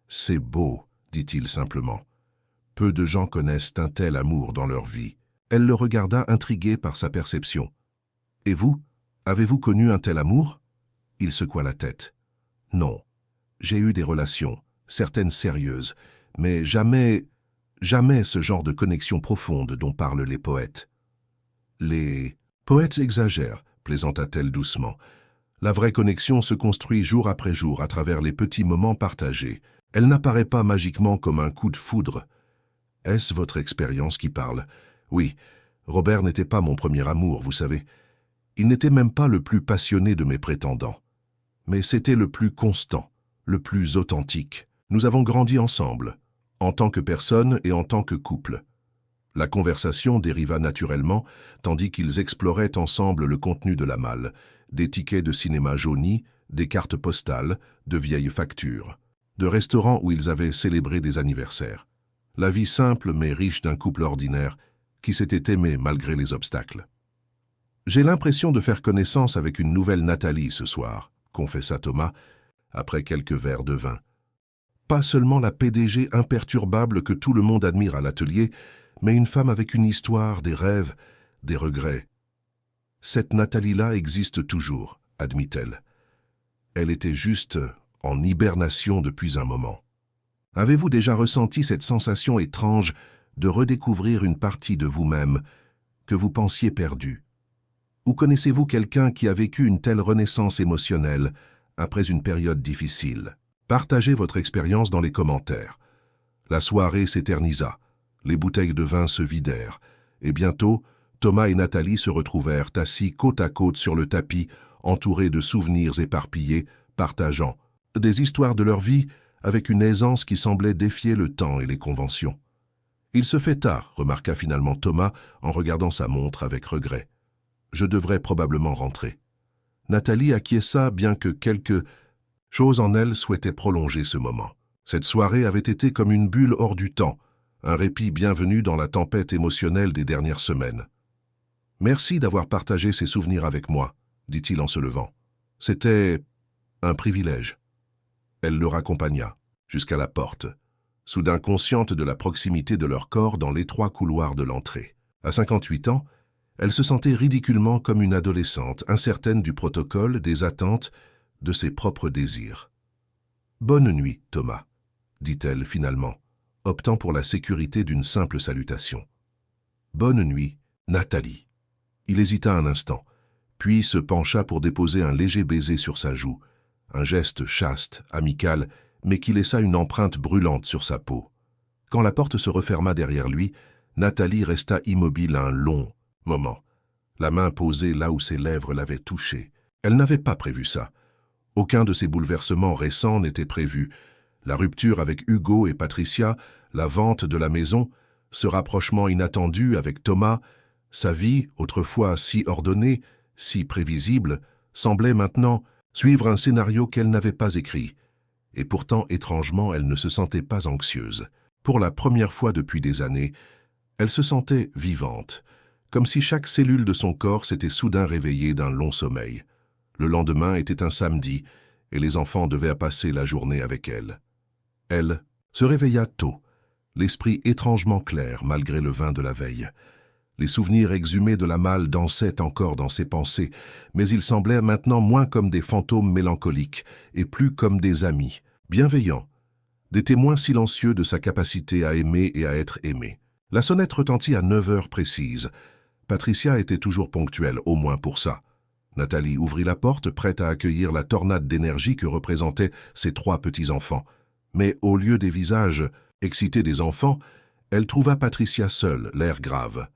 C'est beau, » dit-il simplement. « Peu de gens connaissent un tel amour dans leur vie. » Elle le regarda intriguée par sa perception. « Et vous, avez-vous connu un tel amour ?» Il secoua la tête. « Non, j'ai eu des relations, certaines sérieuses, mais jamais ce genre de connexion profonde dont parlent les poètes. »« Les poètes exagèrent, » plaisanta-t-elle doucement. « La vraie connexion se construit jour après jour à travers les petits moments partagés. Elle n'apparaît pas magiquement comme un coup de foudre. Est-ce votre expérience qui parle ? Oui, Robert n'était pas mon premier amour, vous savez. Il n'était même pas le plus passionné de mes prétendants. Mais c'était le plus constant, le plus authentique. Nous avons grandi ensemble, en tant que personne et en tant que couple. La conversation dériva naturellement, tandis qu'ils exploraient ensemble le contenu de la malle, des tickets de cinéma jaunis, des cartes postales, de vieilles factures, de restaurants où ils avaient célébré des anniversaires. La vie simple mais riche d'un couple ordinaire qui s'était aimé malgré les obstacles. « J'ai l'impression de faire connaissance avec une nouvelle Nathalie ce soir », confessa Thomas, après quelques verres de vin. « Pas seulement la PDG imperturbable que tout le monde admire à l'atelier, mais une femme avec une histoire, des rêves, des regrets. Cette Nathalie-là existe toujours, admit-elle. Elle était juste en hibernation depuis un moment. Avez-vous déjà ressenti cette sensation étrange de redécouvrir une partie de vous-même que vous pensiez perdue? Ou connaissez-vous quelqu'un qui a vécu une telle renaissance émotionnelle après une période difficile? Partagez votre expérience dans les commentaires. La soirée s'éternisa, les bouteilles de vin se vidèrent, et bientôt, Thomas et Nathalie se retrouvèrent assis côte à côte sur le tapis, entourés de souvenirs éparpillés, partageant des histoires de leur vie avec une aisance qui semblait défier le temps et les conventions. « Il se fait tard », remarqua finalement Thomas en regardant sa montre avec regret. « Je devrais probablement rentrer. » Nathalie acquiesça bien que quelque chose en elle souhaitait prolonger ce moment. Cette soirée avait été comme une bulle hors du temps, un répit bienvenu dans la tempête émotionnelle des dernières semaines. « Merci d'avoir partagé ces souvenirs avec moi », dit-il en se levant. « C'était un privilège. » Elle le raccompagna jusqu'à la porte, soudain consciente de la proximité de leur corps dans l'étroit couloir de l'entrée. À 58 ans, elle se sentait ridiculement comme une adolescente, incertaine du protocole, des attentes, de ses propres désirs. « Bonne nuit, Thomas », dit-elle finalement, optant pour la sécurité d'une simple salutation. « Bonne nuit, Nathalie ». Il hésita un instant, puis se pencha pour déposer un léger baiser sur sa joue, un geste chaste, amical, mais qui laissa une empreinte brûlante sur sa peau. Quand la porte se referma derrière lui, Nathalie resta immobile un long moment, la main posée là où ses lèvres l'avaient touchée. Elle n'avait pas prévu ça. Aucun de ces bouleversements récents n'était prévu. La rupture avec Hugo et Patricia, la vente de la maison, ce rapprochement inattendu avec Thomas, sa vie, autrefois si ordonnée, si prévisible, semblait maintenant suivre un scénario qu'elle n'avait pas écrit. Et pourtant, étrangement, elle ne se sentait pas anxieuse. Pour la première fois depuis des années, elle se sentait vivante, comme si chaque cellule de son corps s'était soudain réveillée d'un long sommeil. Le lendemain était un samedi, et les enfants devaient passer la journée avec elle. Elle se réveilla tôt, l'esprit étrangement clair malgré le vin de la veille. Les souvenirs exhumés de la malle dansaient encore dans ses pensées, mais ils semblaient maintenant moins comme des fantômes mélancoliques et plus comme des amis, bienveillants, des témoins silencieux de sa capacité à aimer et à être aimé. La sonnette retentit à 9 heures précises. Patricia était toujours ponctuelle, au moins pour ça. Nathalie ouvrit la porte, prête à accueillir la tornade d'énergie que représentaient ses 3 petits-enfants. Mais au lieu des visages excités des enfants, elle trouva Patricia seule, l'air grave.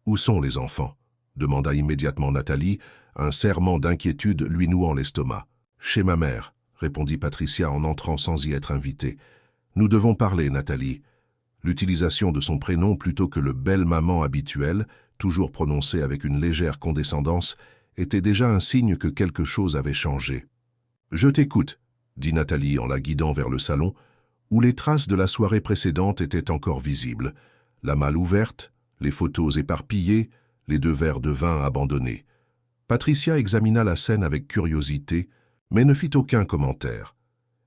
« Où sont les enfants ?» demanda immédiatement Nathalie, un serrement d'inquiétude lui nouant l'estomac. « Chez ma mère », répondit Patricia en entrant sans y être invitée. « Nous devons parler, Nathalie. » L'utilisation de son prénom plutôt que le « belle-maman » habituel, toujours prononcé avec une légère condescendance, était déjà un signe que quelque chose avait changé. « Je t'écoute », dit Nathalie en la guidant vers le salon, où les traces de la soirée précédente étaient encore visibles. La malle ouverte, les photos éparpillées, les 2 verres de vin abandonnés. Patricia examina la scène avec curiosité, mais ne fit aucun commentaire.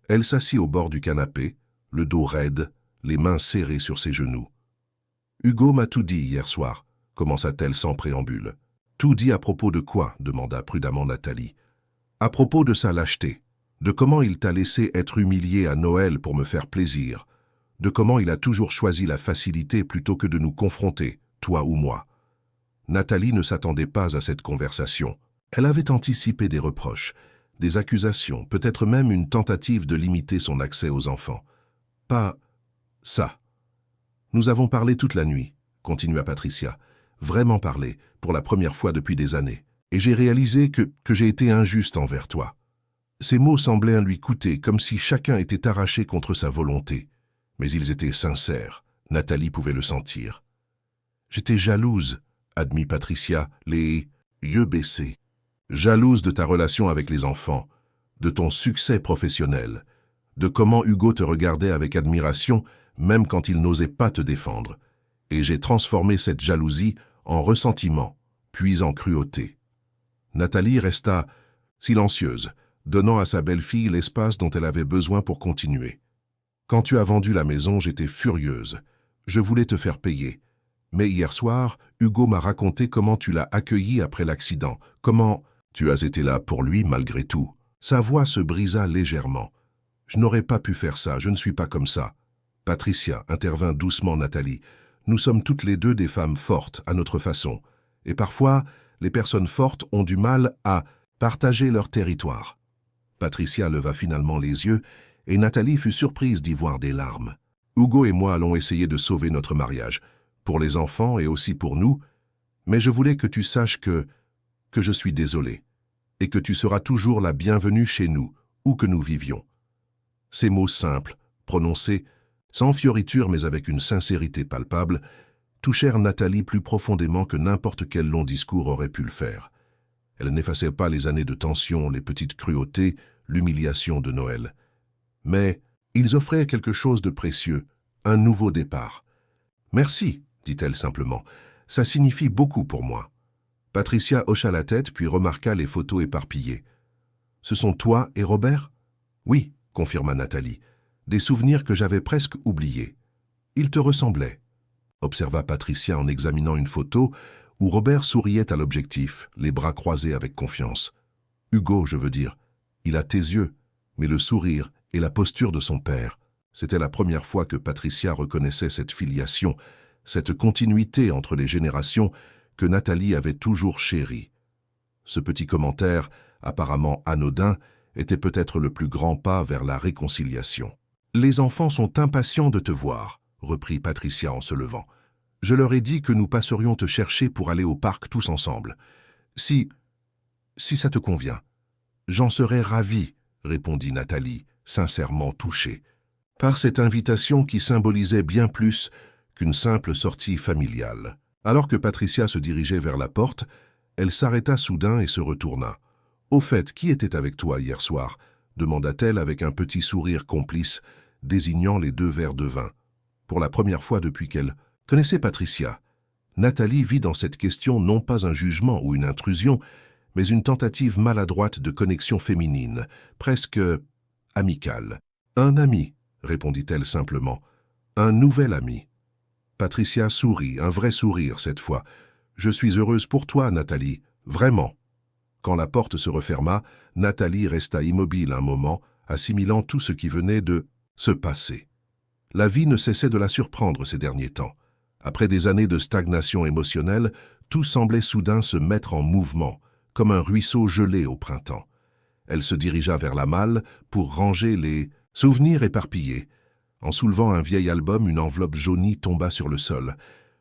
Elle s'assit au bord du canapé, le dos raide, les mains serrées sur ses genoux. « Hugo m'a tout dit hier soir », commença-t-elle sans préambule. « Tout dit à propos de quoi ?» demanda prudemment Nathalie. « À propos de sa lâcheté, de comment il t'a laissé être humilié à Noël pour me faire plaisir, de comment il a toujours choisi la facilité plutôt que de nous confronter, toi ou moi. » Nathalie ne s'attendait pas à cette conversation. Elle avait anticipé des reproches, des accusations, peut-être même une tentative de limiter son accès aux enfants. Pas ça. « Nous avons parlé toute la nuit, » continua Patricia, « vraiment parlé, pour la première fois depuis des années, et j'ai réalisé que j'ai été injuste envers toi. » Ces mots semblaient lui coûter, comme si chacun était arraché contre sa volonté. Mais ils étaient sincères, Nathalie pouvait le sentir. « J'étais jalouse, » admit Patricia, les yeux baissés. « Jalouse de ta relation avec les enfants, de ton succès professionnel, de comment Hugo te regardait avec admiration, même quand il n'osait pas te défendre. Et j'ai transformé cette jalousie en ressentiment, puis en cruauté. » Nathalie resta silencieuse, donnant à sa belle-fille l'espace dont elle avait besoin pour continuer. « Quand tu as vendu la maison, j'étais furieuse. Je voulais te faire payer. Mais hier soir, Hugo m'a raconté comment tu l'as accueilli après l'accident, comment tu as été là pour lui malgré tout. » Sa voix se brisa légèrement. « Je n'aurais pas pu faire ça, je ne suis pas comme ça. » « Patricia, » intervint doucement Nathalie, « nous sommes toutes les deux des femmes fortes à notre façon. Et parfois, les personnes fortes ont du mal à partager leur territoire. » Patricia leva finalement les yeux et Nathalie fut surprise d'y voir des larmes. « Hugo et moi allons essayer de sauver notre mariage, pour les enfants et aussi pour nous, mais je voulais que tu saches que je suis désolé, et que tu seras toujours la bienvenue chez nous, où que nous vivions. » Ces mots simples, prononcés sans fioriture mais avec une sincérité palpable, touchèrent Nathalie plus profondément que n'importe quel long discours aurait pu le faire. Elle n'effaçait pas les années de tension, les petites cruautés, l'humiliation de Noël. Mais ils offraient quelque chose de précieux, un nouveau départ. « Merci », dit-elle simplement, « ça signifie beaucoup pour moi. » Patricia hocha la tête puis remarqua les photos éparpillées. « Ce sont toi et Robert ?»« Oui », confirma Nathalie. « Des souvenirs que j'avais presque oubliés. Ils te ressemblaient, » observa Patricia en examinant une photo où Robert souriait à l'objectif, les bras croisés avec confiance. « Hugo, je veux dire, il a tes yeux, mais le sourire et la posture de son père. » C'était la première fois que Patricia reconnaissait cette filiation, cette continuité entre les générations que Nathalie avait toujours chérie. Ce petit commentaire, apparemment anodin, était peut-être le plus grand pas vers la réconciliation. « Les enfants sont impatients de te voir, » reprit Patricia en se levant. « Je leur ai dit que nous passerions te chercher pour aller au parc tous ensemble. Si ça te convient. »« J'en serais ravie, » répondit Nathalie, sincèrement touchée, par cette invitation qui symbolisait bien plus qu'une simple sortie familiale. Alors que Patricia se dirigeait vers la porte, elle s'arrêta soudain et se retourna. « Au fait, qui était avec toi hier soir ?» demanda-t-elle avec un petit sourire complice, désignant les 2 verres de vin. Pour la première fois depuis qu'elle connaissait Patricia, Nathalie vit dans cette question non pas un jugement ou une intrusion, mais une tentative maladroite de connexion féminine, presque amicale. « Un ami », répondit-elle simplement, « un nouvel ami. » Patricia sourit, un vrai sourire cette fois, Je suis heureuse pour toi, Nathalie, vraiment. » Quand la porte se referma, Nathalie resta immobile un moment, assimilant tout ce qui venait de se passer. La vie ne cessait de la surprendre ces derniers temps. Après des années de stagnation émotionnelle, tout semblait soudain se mettre en mouvement, comme un ruisseau gelé au printemps. Elle se dirigea vers la malle pour ranger les souvenirs éparpillés. En soulevant un vieil album, une enveloppe jaunie tomba sur le sol.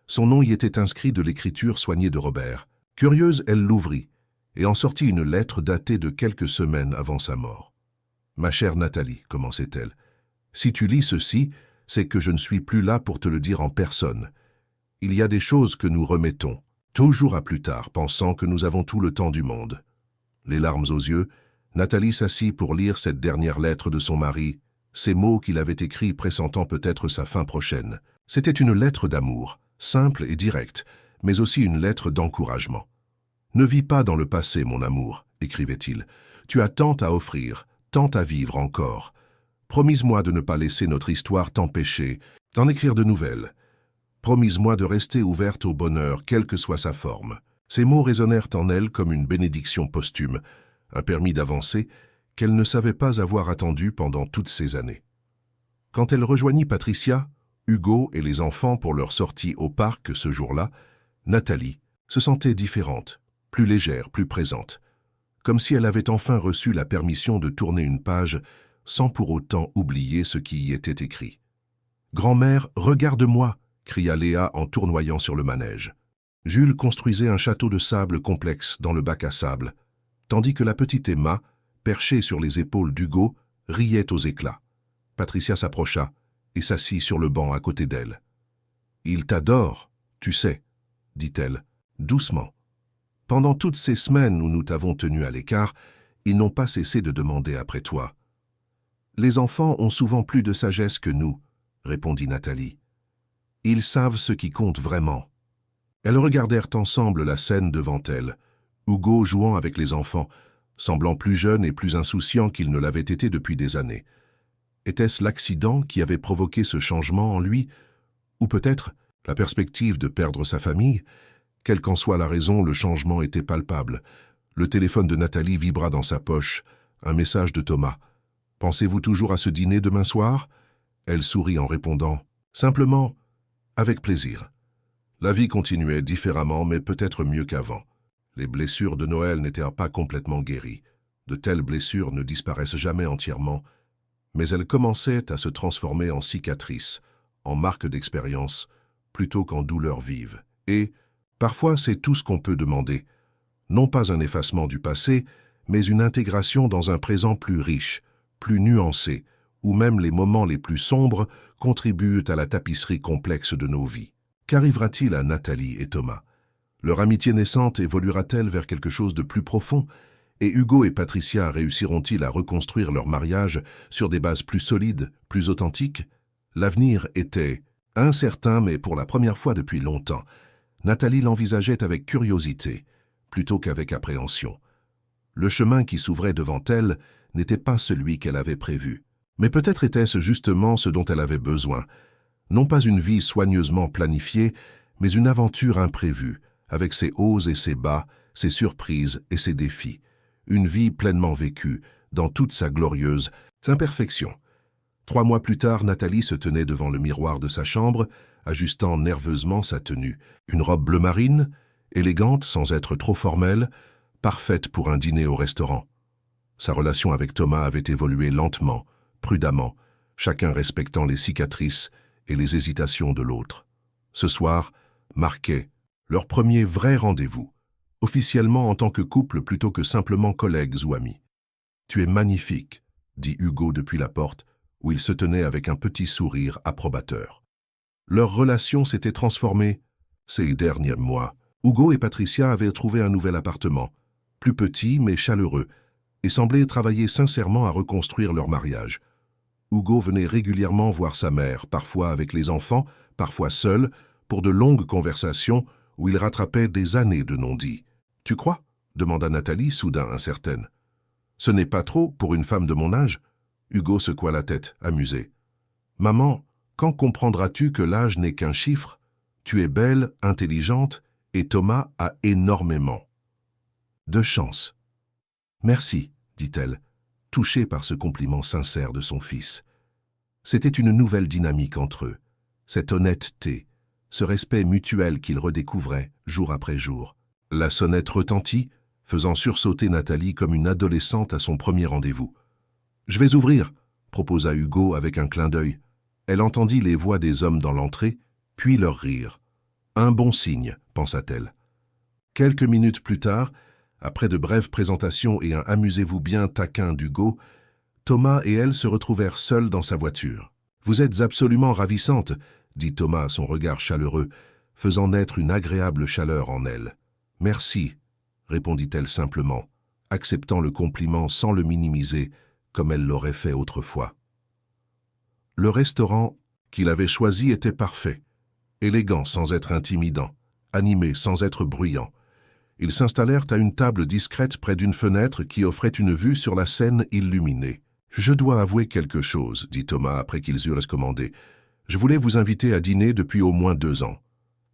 Son nom y était inscrit de l'écriture soignée de Robert. Curieuse, elle l'ouvrit et en sortit une lettre datée de quelques semaines avant sa mort. « Ma chère Nathalie, commençait-elle, si tu lis ceci, c'est que je ne suis plus là pour te le dire en personne. Il y a des choses que nous remettons, toujours à plus tard, pensant que nous avons tout le temps du monde. » Les larmes aux yeux, Nathalie s'assit pour lire cette dernière lettre de son mari, ces mots qu'il avait écrits pressentant peut-être sa fin prochaine. C'était une lettre d'amour, simple et directe, mais aussi une lettre d'encouragement. « Ne vis pas dans le passé, mon amour, » écrivait-il. « Tu as tant à offrir, tant à vivre encore. Promise-moi de ne pas laisser notre histoire t'empêcher d'en écrire de nouvelles. Promise-moi de rester ouverte au bonheur, quelle que soit sa forme. » Ces mots résonnèrent en elle comme une bénédiction posthume, un permis d'avancer qu'elle ne savait pas avoir attendu pendant toutes ces années. Quand elle rejoignit Patricia, Hugo et les enfants pour leur sortie au parc ce jour-là, Nathalie se sentait différente, plus légère, plus présente, comme si elle avait enfin reçu la permission de tourner une page sans pour autant oublier ce qui y était écrit. « Grand-mère, regarde-moi » cria Léa en tournoyant sur le manège. Jules construisait un château de sable complexe dans le bac à sable, tandis que la petite Emma, perchée sur les épaules d'Hugo, riait aux éclats. Patricia s'approcha et s'assit sur le banc à côté d'elle. « Il t'adore, tu sais, » dit-elle, doucement. « Pendant toutes ces semaines où nous t'avons tenu à l'écart, ils n'ont pas cessé de demander après toi. »« Les enfants ont souvent plus de sagesse que nous, » répondit Nathalie. « Ils savent ce qui compte vraiment. » Elles regardèrent ensemble la scène devant elles, Hugo jouant avec les enfants, semblant plus jeune et plus insouciant qu'il ne l'avait été depuis des années. Était-ce l'accident qui avait provoqué ce changement en lui, ou peut-être la perspective de perdre sa famille? Quelle qu'en soit la raison, le changement était palpable. Le téléphone de Nathalie vibra dans sa poche, un message de Thomas. « Pensez-vous toujours à ce dîner demain soir ?» Elle sourit en répondant « Simplement, avec plaisir. » La vie continuait différemment, mais peut-être mieux qu'avant. Les blessures de Noël n'étaient pas complètement guéries. De telles blessures ne disparaissent jamais entièrement, mais elles commençaient à se transformer en cicatrices, en marques d'expérience, plutôt qu'en douleurs vives. Et, parfois, c'est tout ce qu'on peut demander. Non pas un effacement du passé, mais une intégration dans un présent plus riche, plus nuancé, où même les moments les plus sombres contribuent à la tapisserie complexe de nos vies. Qu'arrivera-t-il à Nathalie et Thomas? Leur amitié naissante évoluera-t-elle vers quelque chose de plus profond? Et Hugo et Patricia réussiront-ils à reconstruire leur mariage sur des bases plus solides, plus authentiques? L'avenir était incertain, mais pour la première fois depuis longtemps, Nathalie l'envisageait avec curiosité, plutôt qu'avec appréhension. Le chemin qui s'ouvrait devant elle n'était pas celui qu'elle avait prévu. Mais peut-être était-ce justement ce dont elle avait besoin. Non pas une vie soigneusement planifiée, mais une aventure imprévue, avec ses hauts et ses bas, ses surprises et ses défis. Une vie pleinement vécue, dans toute sa glorieuse imperfection. 3 mois plus tard, Nathalie se tenait devant le miroir de sa chambre, ajustant nerveusement sa tenue. Une robe bleu marine, élégante sans être trop formelle, parfaite pour un dîner au restaurant. Sa relation avec Thomas avait évolué lentement, prudemment, chacun respectant les cicatrices et les hésitations de l'autre. Ce soir marquait leur premier vrai rendez-vous, officiellement en tant que couple plutôt que simplement collègues ou amis. « Tu es magnifique », dit Hugo depuis la porte, où il se tenait avec un petit sourire approbateur. Leur relation s'était transformée. Ces derniers mois, Hugo et Patricia avaient trouvé un nouvel appartement, plus petit mais chaleureux, et semblaient travailler sincèrement à reconstruire leur mariage. Hugo venait régulièrement voir sa mère, parfois avec les enfants, parfois seul, pour de longues conversations où il rattrapait des années de non-dits. « Tu crois ?» demanda Nathalie, soudain incertaine. « Ce n'est pas trop pour une femme de mon âge ?» Hugo secoua la tête, amusé. « Maman, quand comprendras-tu que l'âge n'est qu'un chiffre? Tu es belle, intelligente Et Thomas a énormément de chance. Merci, dit-elle, touchée par ce compliment sincère de son fils. C'était une nouvelle dynamique entre eux, cette honnêteté, ce respect mutuel qu'ils redécouvraient jour après jour. La sonnette retentit, faisant sursauter Nathalie comme une adolescente à son premier rendez-vous. « Je vais ouvrir », proposa Hugo avec un clin d'œil. Elle entendit les voix des hommes dans l'entrée, puis leur rire. Un bon signe, pensa-t-elle. Quelques minutes plus tard, après de brèves présentations et un « amusez-vous bien » taquin d'Hugo, Thomas et elle se retrouvèrent seuls dans sa voiture. « Vous êtes absolument ravissante », dit Thomas à son regard chaleureux, faisant naître une agréable chaleur en elle. « Merci », répondit-elle simplement, acceptant le compliment sans le minimiser, comme elle l'aurait fait autrefois. Le restaurant qu'il avait choisi était parfait, élégant sans être intimidant, animé sans être bruyant. Ils s'installèrent à une table discrète près d'une fenêtre qui offrait une vue sur la Seine illuminée. « Je dois avouer quelque chose, » dit Thomas après qu'ils eurent commandé. « Je voulais vous inviter à dîner depuis au moins 2 ans. »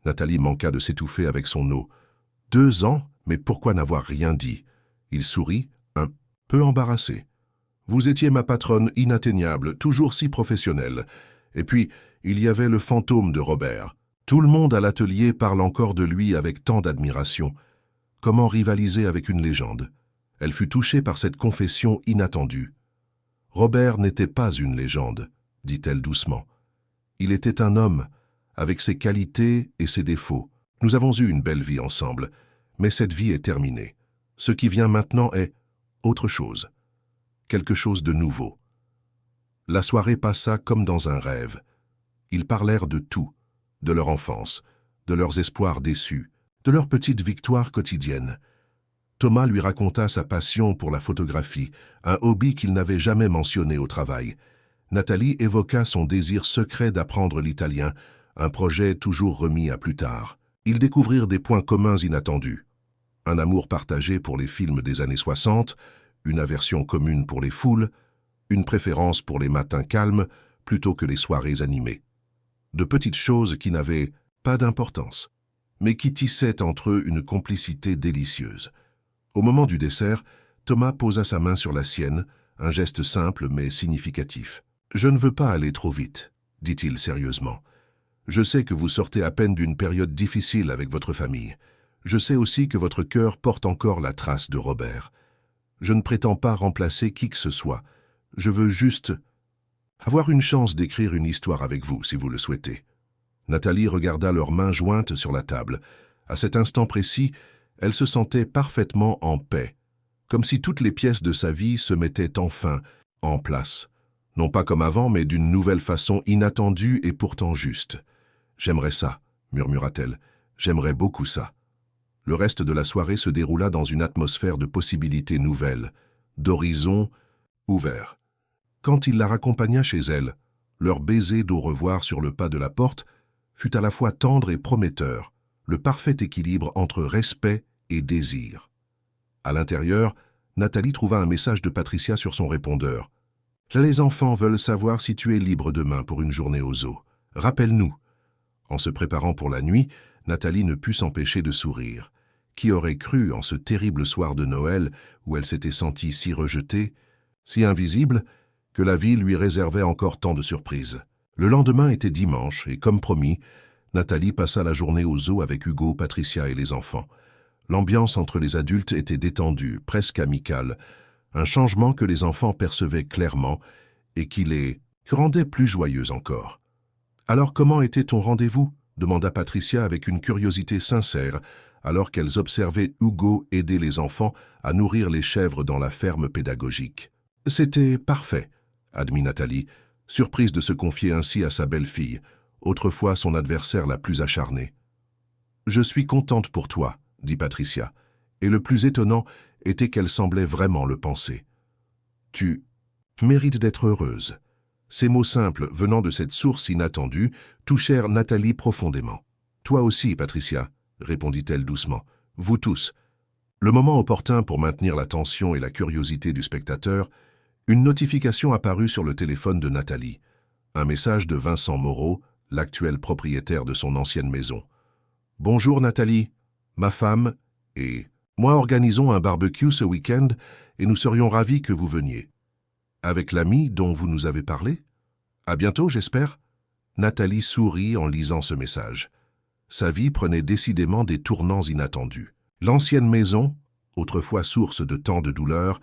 Nathalie manqua de s'étouffer avec son eau. « 2 ans? Mais pourquoi n'avoir rien dit ?» Il sourit, un peu embarrassé. « Vous étiez ma patronne inatteignable, toujours si professionnelle. Et puis, il y avait le fantôme de Robert. Tout le monde à l'atelier parle encore de lui avec tant d'admiration. Comment rivaliser avec une légende ?» Elle fut touchée par cette confession inattendue. « Robert n'était pas une légende, » dit-elle doucement. « Il était un homme, avec ses qualités et ses défauts. Nous avons eu une belle vie ensemble, mais cette vie est terminée. Ce qui vient maintenant est autre chose, quelque chose de nouveau. » La soirée passa comme dans un rêve. Ils parlèrent de tout, de leur enfance, de leurs espoirs déçus, de leurs petites victoires quotidiennes. Thomas lui raconta sa passion pour la photographie, un hobby qu'il n'avait jamais mentionné au travail. Nathalie évoqua son désir secret d'apprendre l'italien, un projet toujours remis à plus tard. Ils découvrirent des points communs inattendus. Un amour partagé pour les films des années 60, une aversion commune pour les foules, une préférence pour les matins calmes plutôt que les soirées animées. De petites choses qui n'avaient pas d'importance, mais qui tissaient entre eux une complicité délicieuse. Au moment du dessert, Thomas posa sa main sur la sienne, un geste simple mais significatif. « Je ne veux pas aller trop vite, » dit-il sérieusement. « Je sais que vous sortez à peine d'une période difficile avec votre famille. Je sais aussi que votre cœur porte encore la trace de Robert. Je ne prétends pas remplacer qui que ce soit. Je veux juste avoir une chance d'écrire une histoire avec vous, si vous le souhaitez. » Nathalie regarda leurs mains jointes sur la table. À cet instant précis, elle se sentait parfaitement en paix, comme si toutes les pièces de sa vie se mettaient enfin en place. Non pas comme avant, mais d'une nouvelle façon inattendue et pourtant juste. « J'aimerais ça, » murmura-t-elle. « J'aimerais beaucoup ça. » Le reste de la soirée se déroula dans une atmosphère de possibilités nouvelles, d'horizons ouverts. Quand il la raccompagna chez elle, leur baiser d'au revoir sur le pas de la porte fut à la fois tendre et prometteur, le parfait équilibre entre respect et désir. À l'intérieur, Nathalie trouva un message de Patricia sur son répondeur. « Les enfants veulent savoir si tu es libre demain pour une journée au zoo. Rappelle-nous. » En se préparant pour la nuit, Nathalie ne put s'empêcher de sourire. Qui aurait cru, en ce terrible soir de Noël, où elle s'était sentie si rejetée, si invisible, que la vie lui réservait encore tant de surprises. Le lendemain était dimanche, et comme promis, Nathalie passa la journée au zoo avec Hugo, Patricia et les enfants. L'ambiance entre les adultes était détendue, presque amicale, un changement que les enfants percevaient clairement et qui les rendait plus joyeux encore. « Alors comment était ton rendez-vous » demanda Patricia avec une curiosité sincère, alors qu'elles observaient Hugo aider les enfants à nourrir les chèvres dans la ferme pédagogique. « C'était parfait », admit Nathalie, surprise de se confier ainsi à sa belle-fille, autrefois son adversaire la plus acharnée. « Je suis contente pour toi, » dit Patricia, et le plus étonnant était qu'elle semblait vraiment le penser. « Tu mérites d'être heureuse. » Ces mots simples, venant de cette source inattendue, touchèrent Nathalie profondément. « Toi aussi, Patricia, » répondit-elle doucement. « Vous tous. » Le moment opportun pour maintenir l'attention et la curiosité du spectateur, une notification apparut sur le téléphone de Nathalie. Un message de Vincent Moreau, l'actuel propriétaire de son ancienne maison. « Bonjour Nathalie, Ma femme et moi organisons un barbecue ce week-end et nous serions ravis que vous veniez. Avec l'ami dont vous nous avez parlé? À bientôt, j'espère. Nathalie sourit en lisant ce message. Sa vie prenait décidément des tournants inattendus. L'ancienne maison, autrefois source de tant de douleur,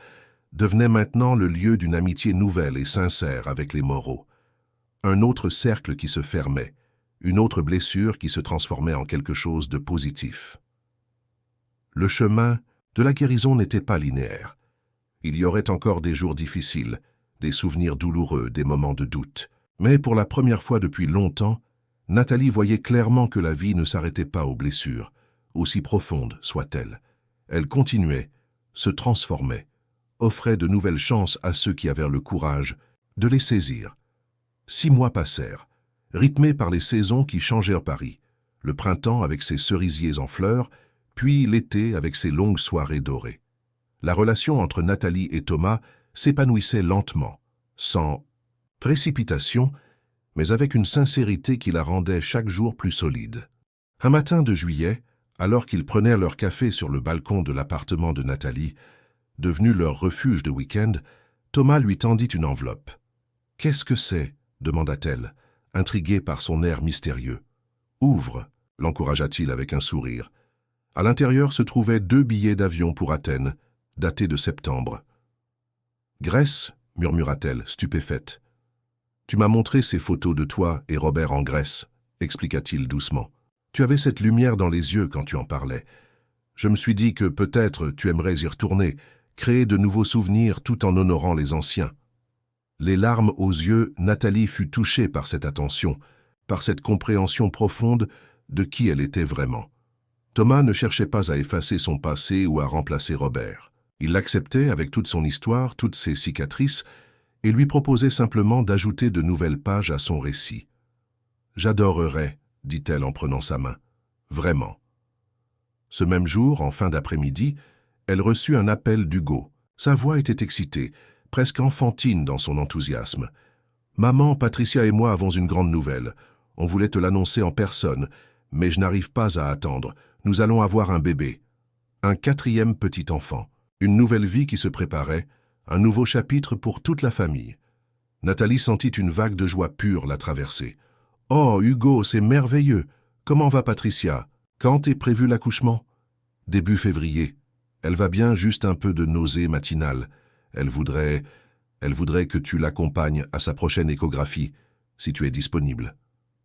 devenait maintenant le lieu d'une amitié nouvelle et sincère avec les Moreau. Un autre cercle qui se fermait, une autre blessure qui se transformait en quelque chose de positif. Le chemin de la guérison n'était pas linéaire. Il y aurait encore des jours difficiles, des souvenirs douloureux, des moments de doute. Mais pour la première fois depuis longtemps, Nathalie voyait clairement que la vie ne s'arrêtait pas aux blessures, aussi profondes soient-elles. Elle continuait, se transformait, offrait de nouvelles chances à ceux qui avaient le courage de les saisir. 6 mois passèrent, rythmés par les saisons qui changèrent Paris, le printemps avec ses cerisiers en fleurs, puis l'été avec ses longues soirées dorées. La relation entre Nathalie et Thomas s'épanouissait lentement, sans précipitation, mais avec une sincérité qui la rendait chaque jour plus solide. Un matin de juillet, alors qu'ils prenaient leur café sur le balcon de l'appartement de Nathalie, devenu leur refuge de week-end, Thomas lui tendit une enveloppe. « Qu'est-ce que c'est » demanda-t-elle, intriguée par son air mystérieux. « Ouvre » l'encouragea-t-il avec un sourire. À l'intérieur se trouvaient 2 billets d'avion pour Athènes, datés de septembre. « Grèce » murmura-t-elle, stupéfaite. « Tu m'as montré ces photos de toi et Robert en Grèce, » expliqua-t-il doucement. « Tu avais cette lumière dans les yeux quand tu en parlais. Je me suis dit que peut-être tu aimerais y retourner, créer de nouveaux souvenirs tout en honorant les anciens. » Les larmes aux yeux, Nathalie fut touchée par cette attention, par cette compréhension profonde de qui elle était vraiment. Thomas ne cherchait pas à effacer son passé ou à remplacer Robert. Il l'acceptait avec toute son histoire, toutes ses cicatrices, et lui proposait simplement d'ajouter de nouvelles pages à son récit. « J'adorerais, » dit-elle en prenant sa main. « Vraiment. » Ce même jour, en fin d'après-midi, elle reçut un appel d'Hugo. Sa voix était excitée, presque enfantine dans son enthousiasme. « Maman, Patricia et moi avons une grande nouvelle. On voulait te l'annoncer en personne, mais je n'arrive pas à attendre. Nous allons avoir un bébé. Un 4e petit enfant. Une nouvelle vie qui se préparait, un nouveau chapitre pour toute la famille. » Nathalie sentit une vague de joie pure la traverser. « Oh, Hugo, c'est merveilleux. Comment va Patricia? Quand est prévu l'accouchement? » « Début février. Elle va bien, juste un peu de nausée matinale. Elle voudrait que tu l'accompagnes à sa prochaine échographie, si tu es disponible. »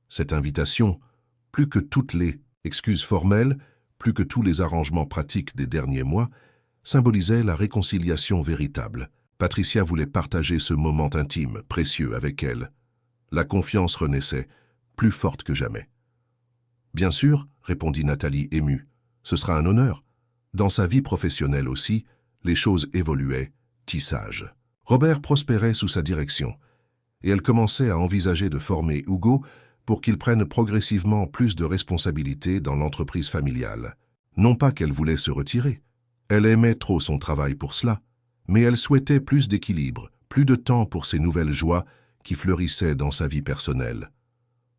Cette invitation, plus que toutes les excuses formelles, plus que tous les arrangements pratiques des derniers mois, symbolisait la réconciliation véritable. Patricia voulait partager ce moment intime, précieux, avec elle. La confiance renaissait, plus forte que jamais. « Bien sûr, » répondit Nathalie émue. « Ce sera un honneur. » Dans sa vie professionnelle aussi, les choses évoluaient, tissage. Robert prospérait sous sa direction, et elle commençait à envisager de former Hugo pour qu'il prenne progressivement plus de responsabilités dans l'entreprise familiale. Non pas qu'elle voulait se retirer, elle aimait trop son travail pour cela, mais elle souhaitait plus d'équilibre, plus de temps pour ces nouvelles joies qui fleurissaient dans sa vie personnelle.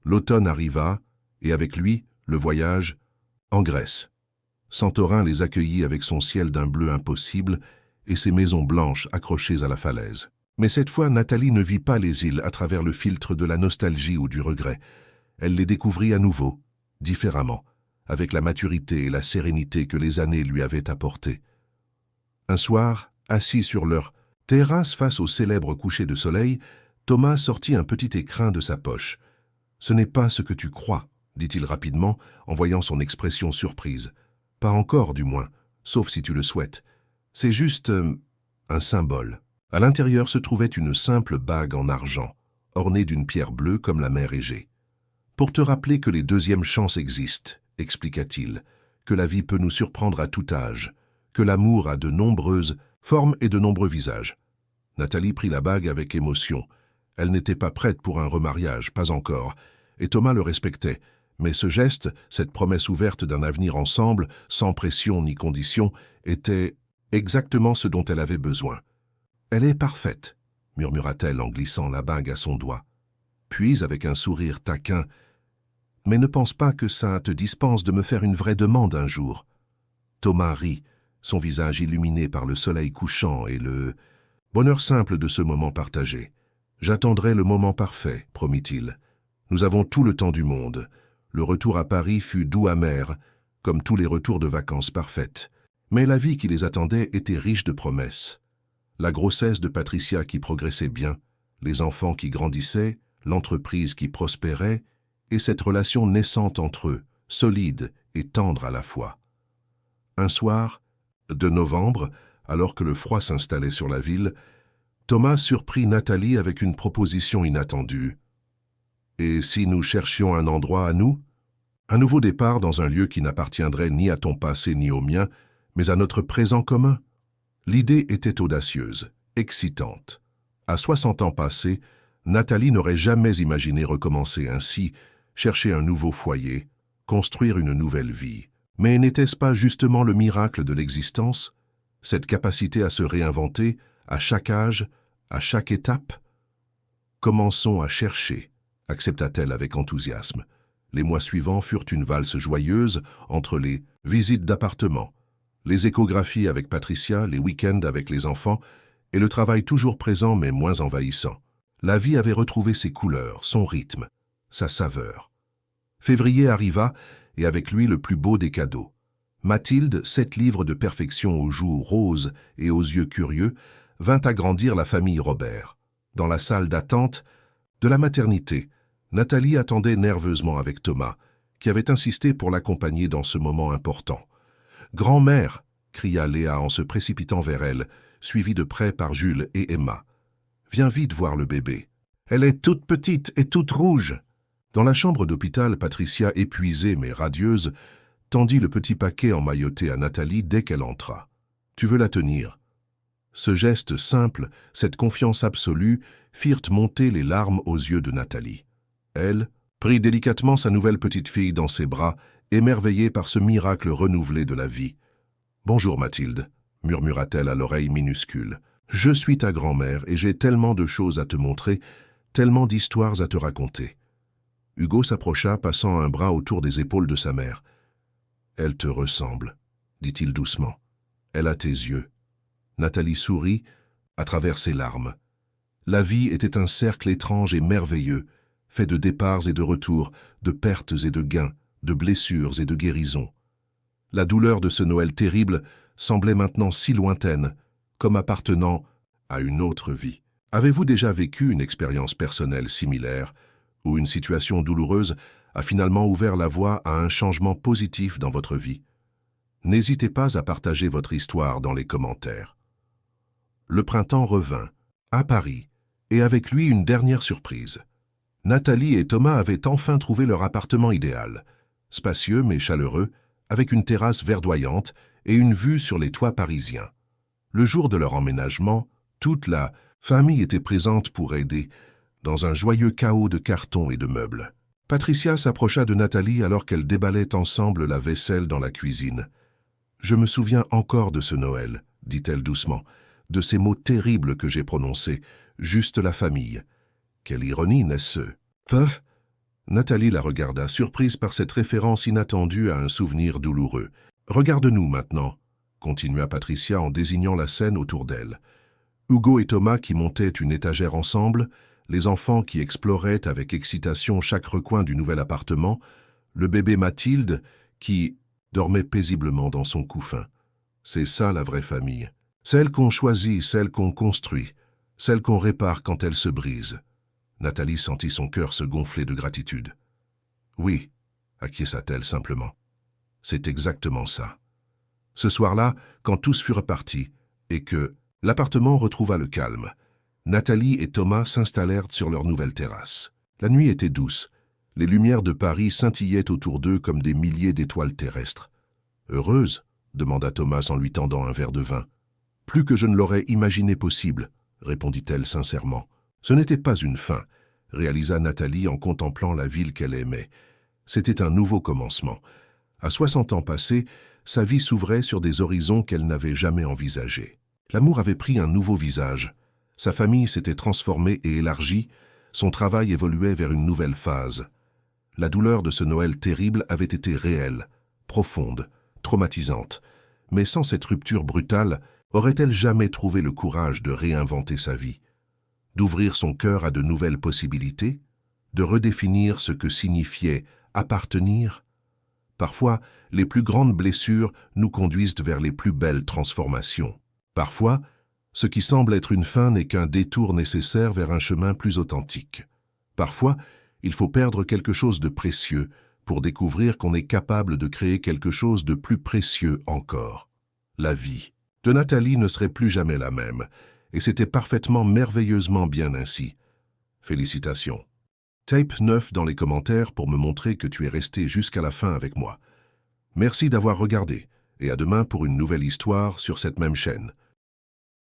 L'automne arriva, et avec lui, le voyage en Grèce. Santorin les accueillit avec son ciel d'un bleu impossible et ses maisons blanches accrochées à la falaise. Mais cette fois, Nathalie ne vit pas les îles à travers le filtre de la nostalgie ou du regret. Elle les découvrit à nouveau, différemment, avec la maturité et la sérénité que les années lui avaient apportées. Un soir, assis sur leur terrasse face au célèbre coucher de soleil, Thomas sortit un petit écrin de sa poche. « Ce n'est pas ce que tu crois, » dit-il rapidement, en voyant son expression surprise. « Pas encore, du moins, sauf si tu le souhaites. C'est juste un symbole. » À l'intérieur se trouvait une simple bague en argent, ornée d'une pierre bleue comme la mer Égée. « Pour te rappeler que les deuxièmes chances existent, » expliqua-t-il, « que la vie peut nous surprendre à tout âge, que l'amour a de nombreuses formes et de nombreux visages. » Nathalie prit la bague avec émotion. Elle n'était pas prête pour un remariage, pas encore, et Thomas le respectait. Mais ce geste, cette promesse ouverte d'un avenir ensemble, sans pression ni condition, était exactement ce dont elle avait besoin. « Elle est parfaite, » murmura-t-elle en glissant la bague à son doigt. Puis, avec un sourire taquin, « Mais ne pense pas que ça te dispense de me faire une vraie demande un jour. » Thomas rit, son visage illuminé par le soleil couchant et le bonheur simple de ce moment partagé. « J'attendrai le moment parfait, promit-il. Nous avons tout le temps du monde. Le retour à Paris fut doux amer, comme tous les retours de vacances parfaites. Mais la vie qui les attendait était riche de promesses. La grossesse de Patricia qui progressait bien, les enfants qui grandissaient, l'entreprise qui prospérait, et cette relation naissante entre eux, solide et tendre à la fois. Un soir, de novembre, alors que le froid s'installait sur la ville, Thomas surprit Nathalie avec une proposition inattendue. « Et si nous cherchions un endroit à nous ? Un nouveau départ dans un lieu qui n'appartiendrait ni à ton passé ni au mien, mais à notre présent commun ?» L'idée était audacieuse, excitante. À 60 ans passés, Nathalie n'aurait jamais imaginé recommencer ainsi, chercher un nouveau foyer, construire une nouvelle vie. Mais n'était-ce pas justement le miracle de l'existence, cette capacité à se réinventer, à chaque âge, à chaque étape ? Commençons à chercher, accepta-t-elle avec enthousiasme. Les mois suivants furent une valse joyeuse entre les visites d'appartements, les échographies avec Patricia, les week-ends avec les enfants, et le travail toujours présent mais moins envahissant. La vie avait retrouvé ses couleurs, son rythme, sa saveur. Février arriva, et avec lui le plus beau des cadeaux. Mathilde, 7 livres de perfection aux joues roses et aux yeux curieux, vint agrandir la famille Robert. Dans la salle d'attente de la maternité, Nathalie attendait nerveusement avec Thomas, qui avait insisté pour l'accompagner dans ce moment important. « Grand-mère !» cria Léa en se précipitant vers elle, suivie de près par Jules et Emma. « Viens vite voir le bébé. Elle est toute petite et toute rouge !» Dans la chambre d'hôpital, Patricia, épuisée mais radieuse, tendit le petit paquet emmailloté à Nathalie dès qu'elle entra. « Tu veux la tenir ?» Ce geste simple, cette confiance absolue, firent monter les larmes aux yeux de Nathalie. Elle prit délicatement sa nouvelle petite fille dans ses bras, émerveillée par ce miracle renouvelé de la vie. « Bonjour Mathilde » murmura-t-elle à l'oreille minuscule. « Je suis ta grand-mère et j'ai tellement de choses à te montrer, tellement d'histoires à te raconter. » Hugo s'approcha, passant un bras autour des épaules de sa mère. « Elle te ressemble, » dit-il doucement. « Elle a tes yeux. » Nathalie sourit à travers ses larmes. La vie était un cercle étrange et merveilleux, fait de départs et de retours, de pertes et de gains, de blessures et de guérisons. La douleur de ce Noël terrible semblait maintenant si lointaine, comme appartenant à une autre vie. Avez-vous déjà vécu une expérience personnelle similaire, où une situation douloureuse a finalement ouvert la voie à un changement positif dans votre vie? N'hésitez pas à partager votre histoire dans les commentaires. Le printemps revint, à Paris, et avec lui une dernière surprise. Nathalie et Thomas avaient enfin trouvé leur appartement idéal, spacieux mais chaleureux, avec une terrasse verdoyante et une vue sur les toits parisiens. Le jour de leur emménagement, toute la famille était présente pour aider, dans un joyeux chaos de cartons et de meubles. Patricia s'approcha de Nathalie alors qu'elles déballaient ensemble la vaisselle dans la cuisine. « Je me souviens encore de ce Noël, » dit-elle doucement, « de ces mots terribles que j'ai prononcés, juste la famille. Quelle ironie, n'est-ce ? » Nathalie la regarda, surprise par cette référence inattendue à un souvenir douloureux. « Regarde-nous maintenant, » continua Patricia en désignant la scène autour d'elle. Hugo et Thomas qui montaient une étagère ensemble, les enfants qui exploraient avec excitation chaque recoin du nouvel appartement, le bébé Mathilde qui dormait paisiblement dans son couffin. C'est ça la vraie famille. Celle qu'on choisit, celle qu'on construit, celle qu'on répare quand elle se brise. Nathalie sentit son cœur se gonfler de gratitude. « Oui » acquiesça-t-elle simplement. « C'est exactement ça. » Ce soir-là, quand tous furent partis et que l'appartement retrouva le calme, Nathalie et Thomas s'installèrent sur leur nouvelle terrasse. La nuit était douce. Les lumières de Paris scintillaient autour d'eux comme des milliers d'étoiles terrestres. « Heureuse ?» demanda Thomas en lui tendant un verre de vin. « Plus que je ne l'aurais imaginé possible » répondit-elle sincèrement. « Ce n'était pas une fin » réalisa Nathalie en contemplant la ville qu'elle aimait. C'était un nouveau commencement. À 60 ans passés, sa vie s'ouvrait sur des horizons qu'elle n'avait jamais envisagés. L'amour avait pris un nouveau visage. Sa famille s'était transformée et élargie, son travail évoluait vers une nouvelle phase. La douleur de ce Noël terrible avait été réelle, profonde, traumatisante, Mais sans cette rupture brutale, aurait-elle jamais trouvé le courage de réinventer sa vie, d'ouvrir son cœur à de nouvelles possibilités, de redéfinir ce que signifiait appartenir? Parfois, les plus grandes blessures nous conduisent vers les plus belles transformations. Parfois, ce qui semble être une fin n'est qu'un détour nécessaire vers un chemin plus authentique. Parfois, il faut perdre quelque chose de précieux pour découvrir qu'on est capable de créer quelque chose de plus précieux encore. La vie de Nathalie ne serait plus jamais la même, et c'était parfaitement merveilleusement bien ainsi. Félicitations. Tape 9 dans les commentaires pour me montrer que tu es resté jusqu'à la fin avec moi. Merci d'avoir regardé, et à demain pour une nouvelle histoire sur cette même chaîne.